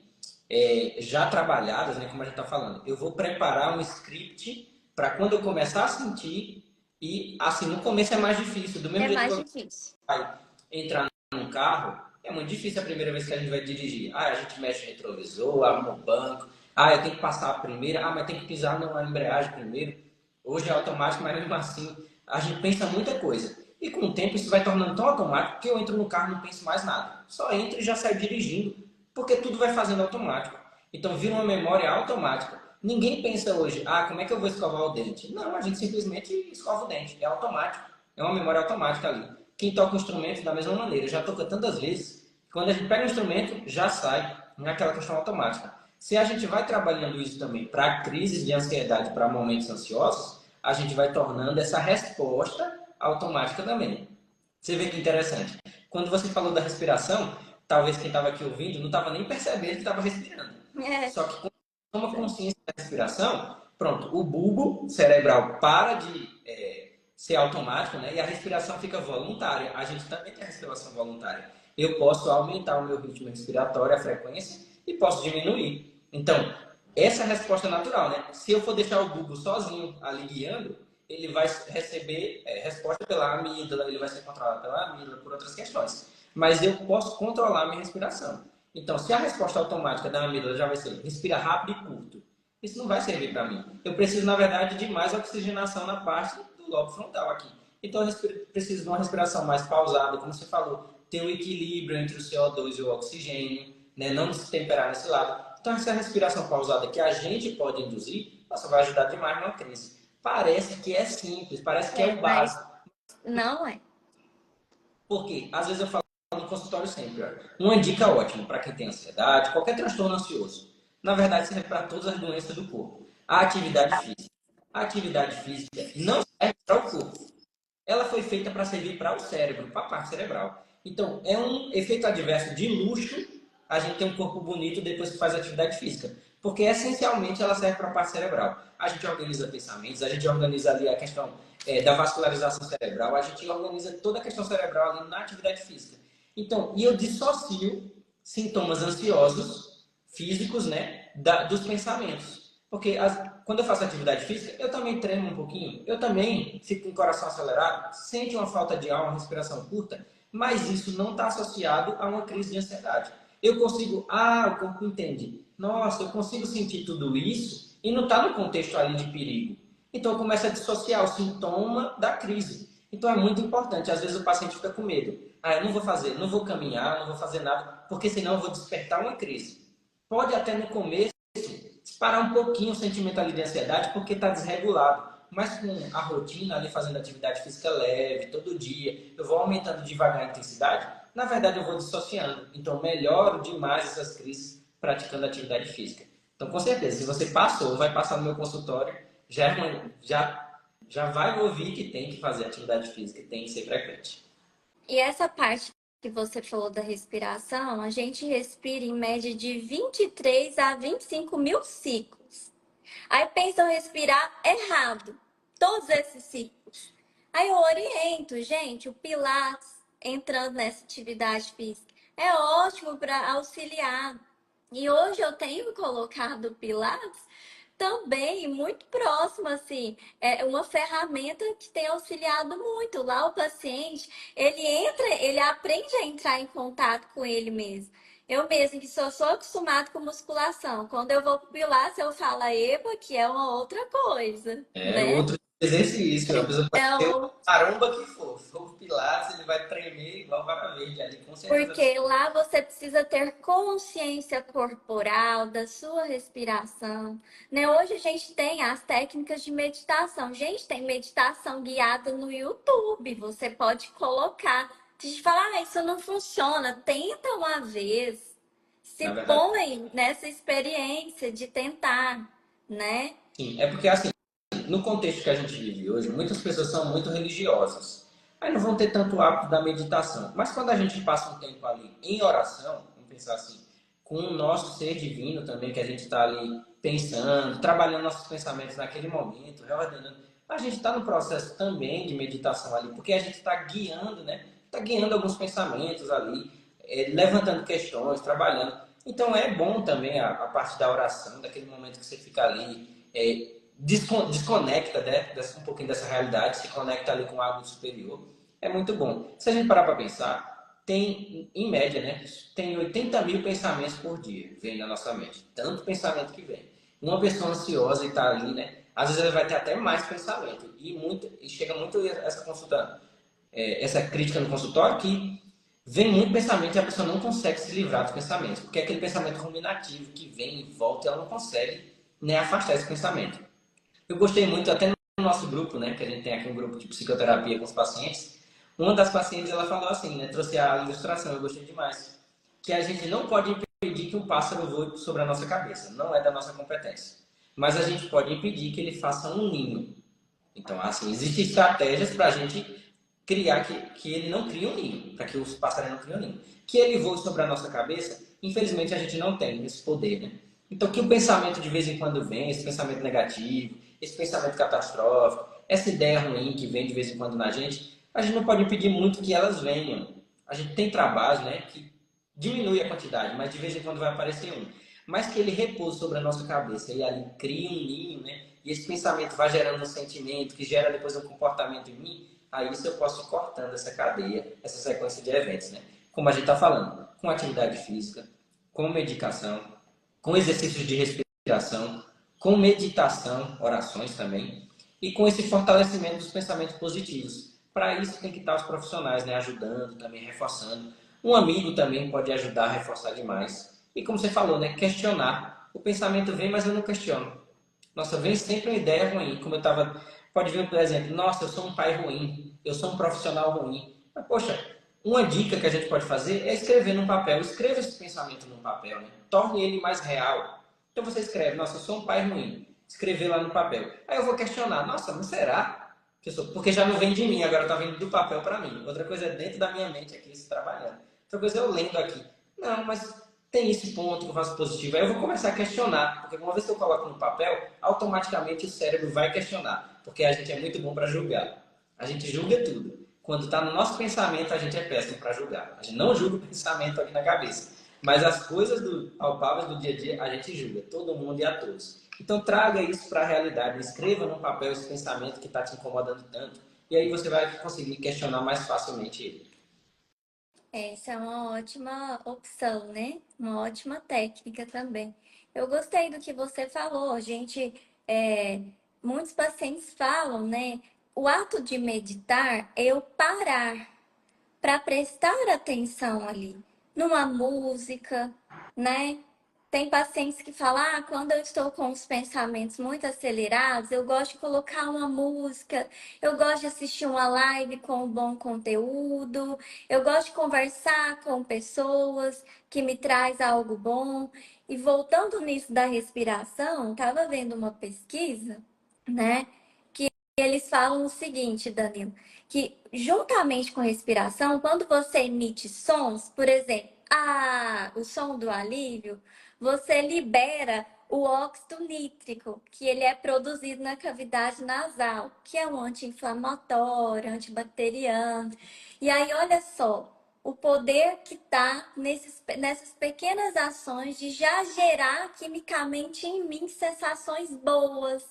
A: já trabalhadas, né, como a gente está falando, eu vou preparar um script para quando eu começar a sentir, e assim, no começo é mais difícil, do mesmo
B: É
A: jeito que
B: mais
A: quando
B: difícil.
A: vai entrar num carro, é muito difícil a primeira vez que a gente vai dirigir. Ah, a gente mexe no retrovisor, arruma o banco, ah, eu tenho que passar a primeira, ah, mas tem que pisar na embreagem primeiro. Hoje é automático, mas mesmo assim a gente pensa muita coisa. E com o tempo isso vai tornando tão automático que eu entro no carro e não penso mais nada. Só entro e já saio dirigindo, porque tudo vai fazendo automático. Então vira uma memória automática. Ninguém pensa hoje, ah, como é que eu vou escovar o dente? Não, a gente simplesmente escova o dente. É automático. É uma memória automática ali. Quem toca o instrumento da mesma maneira, já toca tantas vezes, que quando a gente pega o instrumento, já sai naquela questão automática. Se a gente vai trabalhando isso também para crises de ansiedade, para momentos ansiosos, a gente vai tornando essa resposta automática também. Você vê que interessante. Quando você falou da respiração, talvez quem estava aqui ouvindo não estava nem percebendo que estava respirando.
B: É.
A: Só que quando toma consciência da respiração, pronto, o bulbo cerebral para de ser automático, né? E a respiração fica voluntária. A gente também tem a respiração voluntária. Eu posso aumentar o meu ritmo respiratório, a frequência, e posso diminuir. Então, essa é a resposta natural, né? Se eu for deixar o bulbo sozinho ali guiando, ele vai receber resposta pela amígdala, ele vai ser controlado pela amígdala, por outras questões. Mas eu posso controlar a minha respiração. Então, se a resposta automática da amígdala já vai ser respira rápido e curto, isso não vai servir para mim. Eu preciso, na verdade, de mais oxigenação na parte do lobo frontal aqui. Então, eu preciso de uma respiração mais pausada, como você falou, ter um equilíbrio entre o CO2 e o oxigênio, né? Não destemperar nesse lado. Então, essa respiração pausada que a gente pode induzir, nossa, vai ajudar demais numa crise. Parece que é simples, parece que é o
B: Mas
A: básico.
B: não é.
A: Porque, às vezes eu falo no consultório sempre, olha, uma dica ótima para quem tem ansiedade, qualquer transtorno ansioso. Na verdade, serve para todas as doenças do corpo. A atividade física. A atividade física não serve para o corpo. Ela foi feita para servir para o cérebro, para a parte cerebral. Então, é um efeito adverso de luxo a gente ter um corpo bonito depois que faz atividade física. Porque, essencialmente, ela serve para a parte cerebral. A gente organiza pensamentos, a gente organiza ali a questão da vascularização cerebral, a gente organiza toda a questão cerebral ali na atividade física. Então, e eu dissocio sintomas ansiosos, físicos, né, dos pensamentos. Porque quando eu faço atividade física, eu também tremo um pouquinho, eu também fico com o coração acelerado, sente uma falta de ar, uma respiração curta, mas isso não está associado a uma crise de ansiedade. Eu consigo, o corpo entende. Nossa, eu consigo sentir tudo isso e não está no contexto ali de perigo. Então eu começo a dissociar o sintoma da crise. Então é muito importante. Às vezes o paciente fica com medo. Ah, eu não vou fazer, não vou caminhar, não vou fazer nada, porque senão eu vou despertar uma crise. Pode até no começo parar um pouquinho o sentimento ali de ansiedade, porque está desregulado. Mas com a rotina ali, fazendo atividade física leve, todo dia, eu vou aumentando devagar a intensidade, na verdade eu vou dissociando. Então melhoro demais essas crises praticando atividade física. Então, com certeza, se você passou, vai passar no meu consultório, já vai ouvir que tem que fazer atividade física, tem que ser frequente.
B: E essa parte que você falou da respiração, a gente respira em média de 23 a 25 mil ciclos. Aí pensam respirar errado, todos esses ciclos. Aí eu oriento, gente, o Pilates entrando nessa atividade física. É ótimo para auxiliar. E hoje eu tenho colocado o Pilates também muito próximo, assim, é uma ferramenta que tem auxiliado muito. Lá o paciente, ele entra, ele aprende a entrar em contato com ele mesmo. Eu mesmo, que sou acostumado com musculação, quando eu vou pro Pilates, eu falo, epa, que é uma outra coisa,
A: É
B: né?
A: outro exercício. A pessoa pode
B: É
A: ter
B: o
A: o maromba que for. Se for pilates, ele vai tremer igual vara verde ali, com certeza.
B: Porque lá você precisa ter consciência corporal da sua respiração, né? Hoje a gente tem as técnicas de meditação. Gente, tem meditação guiada no YouTube. Você pode colocar. Se te falar, isso não funciona, tenta uma vez. Se
A: Na verdade,
B: põe nessa experiência de tentar, né?
A: Sim, é porque assim, no contexto que a gente vive hoje, muitas pessoas são muito religiosas. Aí não vão ter tanto hábito da meditação. Mas quando a gente passa um tempo ali em oração, vamos pensar assim, com o nosso ser divino também, que a gente está ali pensando, trabalhando nossos pensamentos naquele momento, reordenando, a gente está no processo também de meditação ali, porque a gente está guiando, né? Está guiando alguns pensamentos ali, levantando questões, trabalhando. Então é bom também a parte da oração, daquele momento que você fica ali, desconecta, né, um pouquinho dessa realidade, se conecta ali com algo superior. É muito bom. Se a gente parar para pensar, tem, em média, né, tem 80 mil pensamentos por dia, vem na nossa mente. Tanto pensamento que vem. Uma pessoa ansiosa e está ali, né, às vezes ela vai ter até mais pensamento. E chega muito essa consulta, essa crítica no consultório que vem muito pensamento e a pessoa não consegue se livrar dos pensamentos, porque é aquele pensamento ruminativo que vem e volta e ela não consegue, né, afastar esse pensamento. Eu gostei muito, até no nosso grupo, né, que a gente tem aqui um grupo de psicoterapia com os pacientes, uma das pacientes ela falou assim, né, trouxe a ilustração, eu gostei demais, que a gente não pode impedir que um pássaro voe sobre a nossa cabeça, não é da nossa competência, mas a gente pode impedir que ele faça um ninho. Então, assim, existem estratégias para a gente criar que ele não crie um ninho, para que os passarinhos não criem um ninho. Que ele voe sobre a nossa cabeça, infelizmente a gente não tem esse poder, né? Então, que o pensamento de vez em quando vem, esse pensamento negativo, esse pensamento catastrófico, essa ideia ruim que vem de vez em quando na gente, a gente não pode impedir muito que elas venham. A gente tem trabalho, né, que diminui a quantidade, mas de vez em quando vai aparecer um. Mas que ele repouse sobre a nossa cabeça e ali cria um ninho, né? E esse pensamento vai gerando um sentimento, que gera depois um comportamento em mim, aí isso eu posso ir cortando essa cadeia, essa sequência de eventos, né? Como a gente está falando, com atividade física, com medicação, com exercícios de respiração, com meditação, orações também, e com esse fortalecimento dos pensamentos positivos. Para isso tem que estar os profissionais, né, ajudando, também reforçando. Um amigo também pode ajudar a reforçar demais. E como você falou, né, questionar. O pensamento vem, mas eu não questiono. Nossa, vem sempre uma ideia ruim. Como eu estava. Pode vir, por exemplo, nossa, eu sou um pai ruim, eu sou um profissional ruim. Mas, poxa, uma dica que a gente pode fazer é escrever num papel. Escreva esse pensamento num papel, né? Torne ele mais real. Então você escreve, nossa, eu sou um pai ruim. Escrever lá no papel. Aí eu vou questionar, nossa, mas será que eu sou? Porque já não vem de mim, agora está vindo do papel para mim. Outra coisa é dentro da minha mente aqui, se trabalhando. Outra coisa é eu lendo aqui. Não, mas tem esse ponto que eu faço positivo. Aí eu vou começar a questionar, porque uma vez que eu coloco no papel, automaticamente o cérebro vai questionar, porque a gente é muito bom para julgar. A gente julga tudo. Quando está no nosso pensamento, a gente é péssimo para julgar. A gente não julga o pensamento aqui na cabeça. Mas as coisas palpáveis do dia a dia, a gente julga. Todo mundo e a todos. Então traga isso para a realidade. Escreva no papel esse pensamento que está te incomodando tanto. E aí você vai conseguir questionar mais facilmente ele.
B: Essa é uma ótima opção, né? Uma ótima técnica também. Eu gostei do que você falou. A gente, é, muitos pacientes falam, né? O ato de meditar é eu parar para prestar atenção ali numa música, né? Tem pacientes que falam, quando eu estou com os pensamentos muito acelerados, eu gosto de colocar uma música, eu gosto de assistir uma live com um bom conteúdo, eu gosto de conversar com pessoas que me traz algo bom. E voltando nisso da respiração, estava vendo uma pesquisa, né? Eles falam o seguinte, Danilo, que juntamente com respiração, quando você emite sons, por exemplo, o som do alívio, você libera o óxido nítrico, que ele é produzido na cavidade nasal, que é um anti-inflamatório, antibacteriano. E aí, olha só, o poder que está nessas pequenas ações de já gerar quimicamente em mim sensações boas,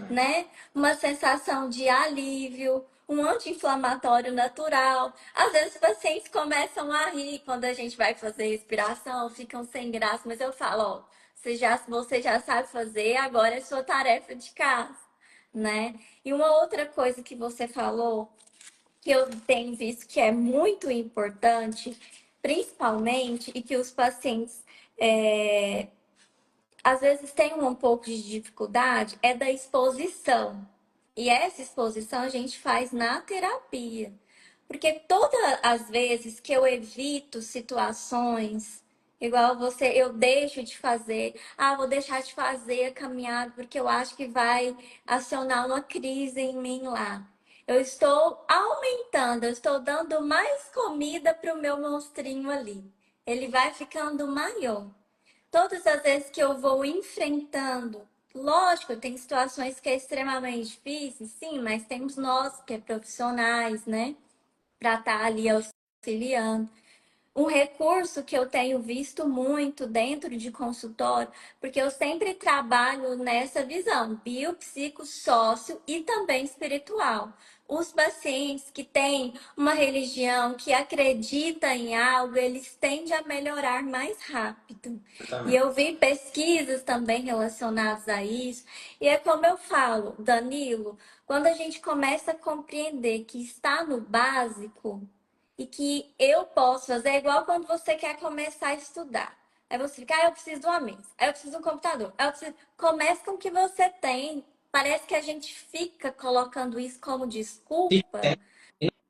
B: né? Uma sensação de alívio, um anti-inflamatório natural. Às vezes os pacientes começam a rir quando a gente vai fazer respiração, ficam sem graça, mas eu falo, ó, você já sabe fazer, agora é sua tarefa de casa, né? E uma outra coisa que você falou, que eu tenho visto que é muito importante, principalmente, e que os pacientes às vezes têm um pouco de dificuldade, é da exposição. E essa exposição a gente faz na terapia. Porque todas as vezes que eu evito situações Igual você, eu deixo de fazer. Ah, vou deixar de fazer a caminhada porque eu acho que vai acionar uma crise em mim lá. Eu estou aumentando, eu estou dando mais comida para o meu monstrinho ali. Ele vai ficando maior. Todas as vezes que eu vou enfrentando, lógico, tem situações que é extremamente difíceis, sim, mas temos nós que é profissionais, né, para estar ali auxiliando. Um recurso que eu tenho visto muito dentro de consultório, porque eu sempre trabalho nessa visão biopsicossócio e também espiritual. Os pacientes que têm uma religião, que acredita em algo, eles tendem a melhorar mais rápido. E
A: Exatamente.
B: eu vi pesquisas também relacionadas a isso. E é como eu falo, Danilo, quando a gente começa a compreender que está no básico, e que eu posso fazer, é igual quando você quer começar a estudar. Aí você fica, eu preciso de uma mesa, aí eu preciso de um computador, aí eu preciso... Comece com o que você tem. Parece que a gente fica colocando isso como desculpa.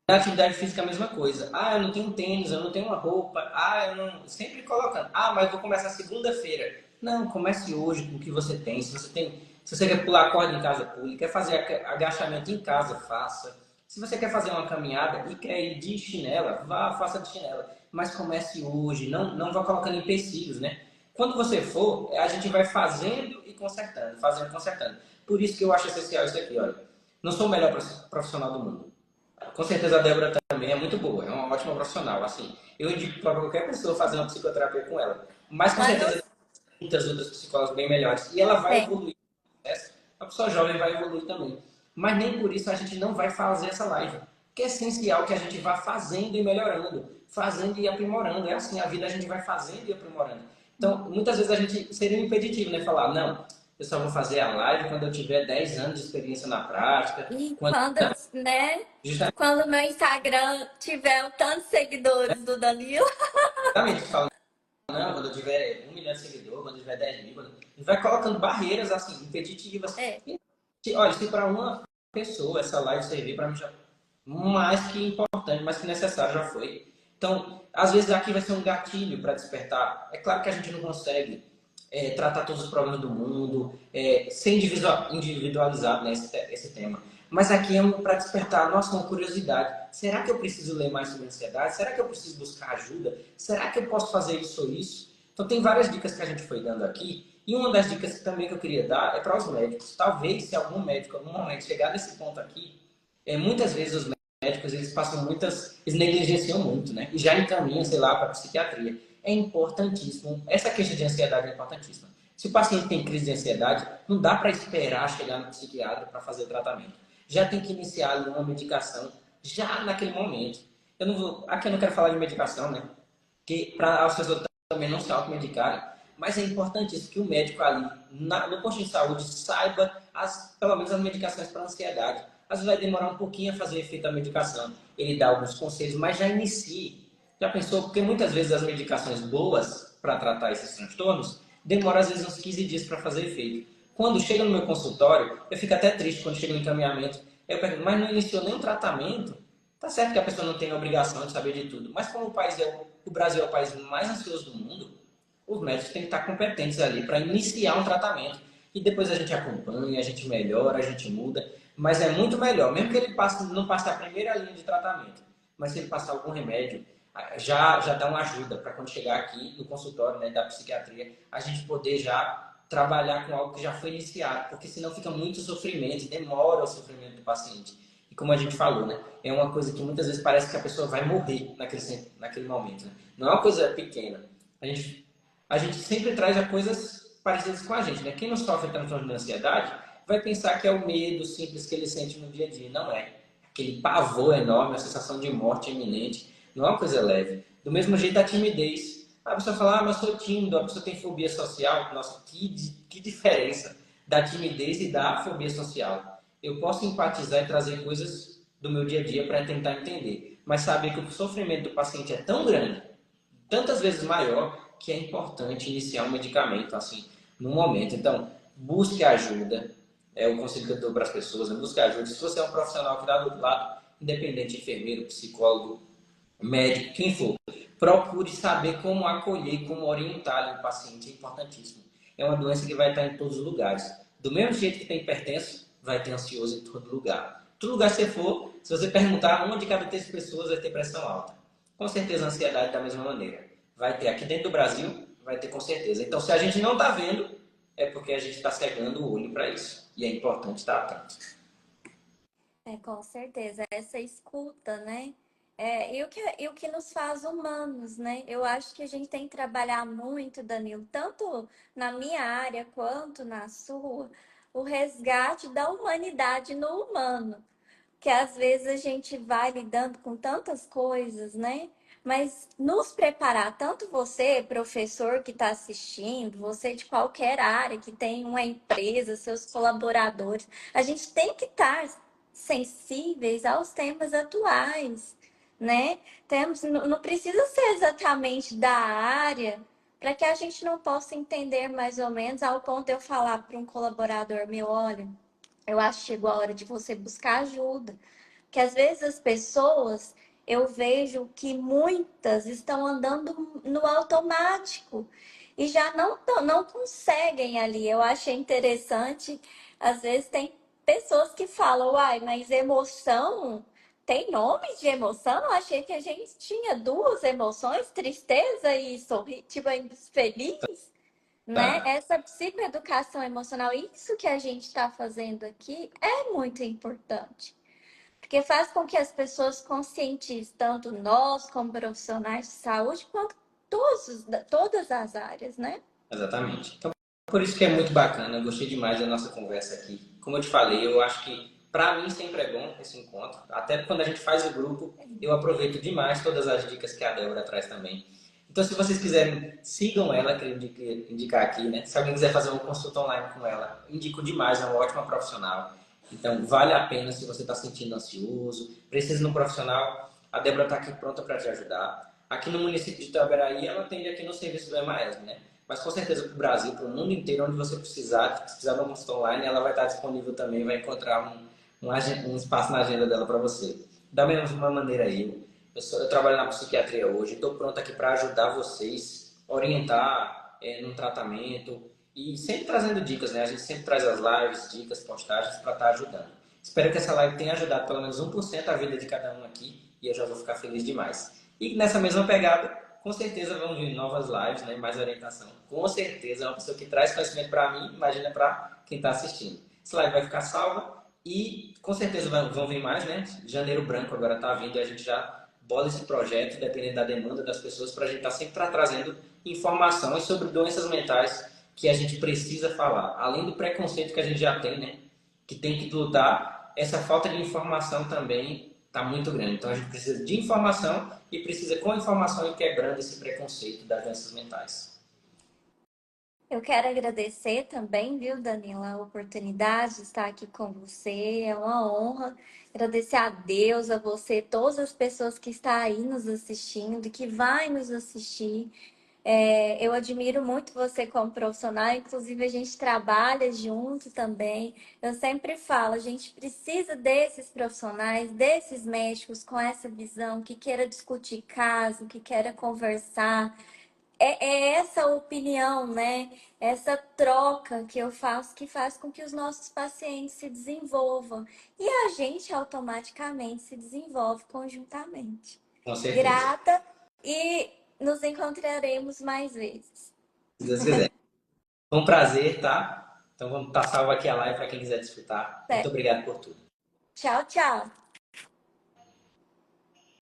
A: Na atividade física é a mesma coisa. Ah, eu não tenho tênis, eu não tenho uma roupa. Ah, eu não. Sempre colocando. Ah, mas vou começar segunda-feira. Não, comece hoje com o que você tem. Se você quer pular corda em casa, pule. Quer fazer agachamento em casa, faça. Se você quer fazer uma caminhada e quer ir de chinela, vá, faça de chinela. Mas comece hoje. Não vá colocando empecilhos, né? Quando você for, a gente vai fazendo e consertando, fazendo e consertando. Por isso que eu acho essencial isso aqui, olha. Não sou o melhor profissional do mundo. Com certeza a Débora também é muito boa, é uma ótima profissional. Assim, eu indico para qualquer pessoa fazer uma psicoterapia com ela. Mas com
B: Mas não
A: certeza tem muitas outras psicólogas bem melhores. E ela vai
B: tem.
A: evoluir. A pessoa jovem vai evoluir também. Mas nem por isso a gente não vai fazer essa live. Que é essencial que a gente vá fazendo e melhorando, fazendo e aprimorando. É assim, a vida a gente vai fazendo e aprimorando. Então, muitas vezes a gente seria um impeditivo, né? Falar, não, eu só vou fazer a live quando eu tiver 10 anos de experiência na prática.
B: E
A: Quando...
B: quando,
A: Não,
B: né?
A: justamente
B: Quando o meu Instagram tiver o tanto de seguidores do Danilo.
A: não, quando eu tiver 1 milhão de seguidores, quando eu tiver 10 mil, a gente vai colocando barreiras assim, impeditivas.
B: É.
A: E, olha, se para uma pessoa essa live servir, para mim já mais que importante, mais que necessário já foi. Então, às vezes aqui vai ser um gatilho para despertar. É claro que a gente não consegue tratar todos os problemas do mundo, ser individualizado nesse esse tema. Mas aqui é para despertar, nossa, uma curiosidade. Será que eu preciso ler mais sobre ansiedade? Será que eu preciso buscar ajuda? Será que eu posso fazer isso ou isso? Então, tem várias dicas que a gente foi dando aqui. E uma das dicas também que eu queria dar é para os médicos. Talvez, se algum médico, em algum momento, chegar nesse ponto aqui, muitas vezes os médicos, eles passam muitas... Eles negligenciam muito, né? E já encaminham, sei lá, para a psiquiatria. É importantíssimo. Essa queixa de ansiedade é importantíssima. Se o paciente tem crise de ansiedade, não dá para esperar chegar no psiquiatra para fazer o tratamento. Já tem que iniciar ali uma medicação já naquele momento. Aqui eu não quero falar de medicação, né? Que para as pessoas também não se automedicarem. Mas é importantíssimo que o médico ali, no posto de saúde, saiba pelo menos as medicações para ansiedade. Às vezes vai demorar um pouquinho a fazer efeito a medicação. Ele dá alguns conselhos, mas já inicie. Já pensou? Porque muitas vezes as medicações boas para tratar esses transtornos demoram às vezes uns 15 dias para fazer efeito. Quando chega no meu consultório, eu fico até triste quando chega no encaminhamento. Eu pergunto, mas não iniciou nenhum tratamento? Tá certo que a pessoa não tem a obrigação de saber de tudo, mas como o Brasil é o país mais ansioso do mundo, os médicos têm que estar competentes ali para iniciar um tratamento. E depois a gente acompanha, a gente melhora, a gente muda. Mas é muito melhor, mesmo que ele não passe a primeira linha de tratamento, mas se ele passar algum remédio, já dá uma ajuda para quando chegar aqui no consultório, né, da psiquiatria, a gente poder já trabalhar com algo que já foi iniciado, porque senão fica muito sofrimento, demora o sofrimento do paciente. E como a gente falou, né, é uma coisa que muitas vezes parece que a pessoa vai morrer naquele momento. Né? Não é uma coisa pequena. A gente sempre traz a coisas parecidas com a gente. Né? Quem não sofre transtorno de ansiedade vai pensar que é o medo simples que ele sente no dia a dia. Não é. Aquele pavor enorme, a sensação de morte iminente, não é uma coisa leve. Do mesmo jeito a timidez. A pessoa fala, mas eu sou tímido, a pessoa tem fobia social. Nossa, que diferença da timidez e da fobia social. Eu posso empatizar e trazer coisas do meu dia a dia para tentar entender. Mas saber que o sofrimento do paciente é tão grande, tantas vezes maior, que é importante iniciar um medicamento assim, no momento. Então, busque ajuda. É o conselho que eu dou para as pessoas, né? Busque ajuda. Se você é um profissional que está do outro lado, independente, enfermeiro, psicólogo, médico, quem for, procure saber como acolher, como orientar o paciente, é importantíssimo. É uma doença que vai estar em todos os lugares. Do mesmo jeito que tem hipertenso, vai ter ansioso em todo lugar. Todo lugar que você for, se você perguntar, uma de cada 3 pessoas vai ter pressão alta. Com certeza, a ansiedade da mesma maneira. Vai ter aqui dentro do Brasil, vai ter com certeza. Então, se a gente não está vendo, é porque a gente está cegando o olho para isso. E é importante estar atento.
B: Com certeza, essa escuta, né? E o que nos faz humanos, né? Eu acho que a gente tem que trabalhar muito, Danilo, tanto na minha área quanto na sua, o resgate da humanidade no humano, que às vezes a gente vai lidando com tantas coisas, né? Mas nos preparar, tanto você, professor que está assistindo, você de qualquer área que tem uma empresa, seus colaboradores, a gente tem que estar sensíveis aos temas atuais, né? Não precisa ser exatamente da área para que a gente não possa entender mais ou menos ao ponto de eu falar para um colaborador meu, olha, eu acho que chegou a hora de você buscar ajuda. Que às vezes as pessoas, eu vejo que muitas estão andando no automático e já não conseguem ali. Eu achei interessante, às vezes tem pessoas que falam, uai, mas emoção tem nome de emoção? Eu achei que a gente tinha duas emoções, tristeza e sorrir, tipo, feliz, né?
A: Tá?
B: Essa psicoeducação emocional, isso que a gente está fazendo aqui é muito importante. Porque faz com que as pessoas conscientizem, tanto nós como profissionais de saúde, quanto todas as áreas, né?
A: Exatamente. Então, por isso que é muito bacana. Eu gostei demais da nossa conversa aqui. Como eu te falei, eu acho que para mim sempre é bom esse encontro. Até quando a gente faz o grupo, eu aproveito demais todas as dicas que a Débora traz também. Então, se vocês quiserem, sigam ela, que eu indicar aqui, né? Se alguém quiser fazer uma consulta online com ela, indico demais, é uma ótima profissional. Então, vale a pena se você está sentindo ansioso, precisa de um profissional, a Débora está aqui pronta para te ajudar. Aqui no município de Itaberaí, ela atende aqui no serviço do EMAESB, né? Mas com certeza para o Brasil, para o mundo inteiro, onde você precisar, se precisar de uma consulta online, ela vai estar disponível também, vai encontrar um espaço na agenda dela para você. Da mesma maneira eu trabalho na psiquiatria hoje, estou pronto aqui para ajudar vocês, orientar no tratamento e sempre trazendo dicas, né? A gente sempre traz as lives, dicas, postagens para estar ajudando. Espero que essa live tenha ajudado pelo menos 1% a vida de cada um aqui e eu já vou ficar feliz demais. E nessa mesma pegada, com certeza vão vir novas lives, né? Mais orientação. Com certeza é uma pessoa que traz conhecimento para mim, imagina para quem está assistindo. Essa live vai ficar salva e com certeza vão vir mais, né? Janeiro Branco agora está vindo e a gente já bola esse projeto, dependendo da demanda das pessoas, para a gente estar sempre trazendo informações sobre doenças mentais que a gente precisa falar. Além do preconceito que a gente já tem, né? Que tem que lutar, essa falta de informação também está muito grande. Então a gente precisa de informação e precisa, com informação, ir quebrando esse preconceito das doenças mentais.
B: Eu quero agradecer também, viu, Danila, a oportunidade de estar aqui com você. É uma honra. Agradecer a Deus, a você, todas as pessoas que estão aí nos assistindo e que vai nos assistir. Eu admiro muito você como profissional, inclusive a gente trabalha junto também. Eu sempre falo, a gente precisa desses profissionais, desses médicos com essa visão, que queira discutir caso, que queira conversar. É essa opinião, né? Essa troca que eu faço que faz com que os nossos pacientes se desenvolvam e a gente automaticamente se desenvolve conjuntamente.
A: Com certeza.
B: Grata e nos encontraremos mais vezes.
A: Se Deus quiser. Foi um prazer, tá? Então vamos estar salvo aqui a live para quem quiser desfrutar. Muito
B: Certo.
A: obrigado por tudo.
B: Tchau, tchau.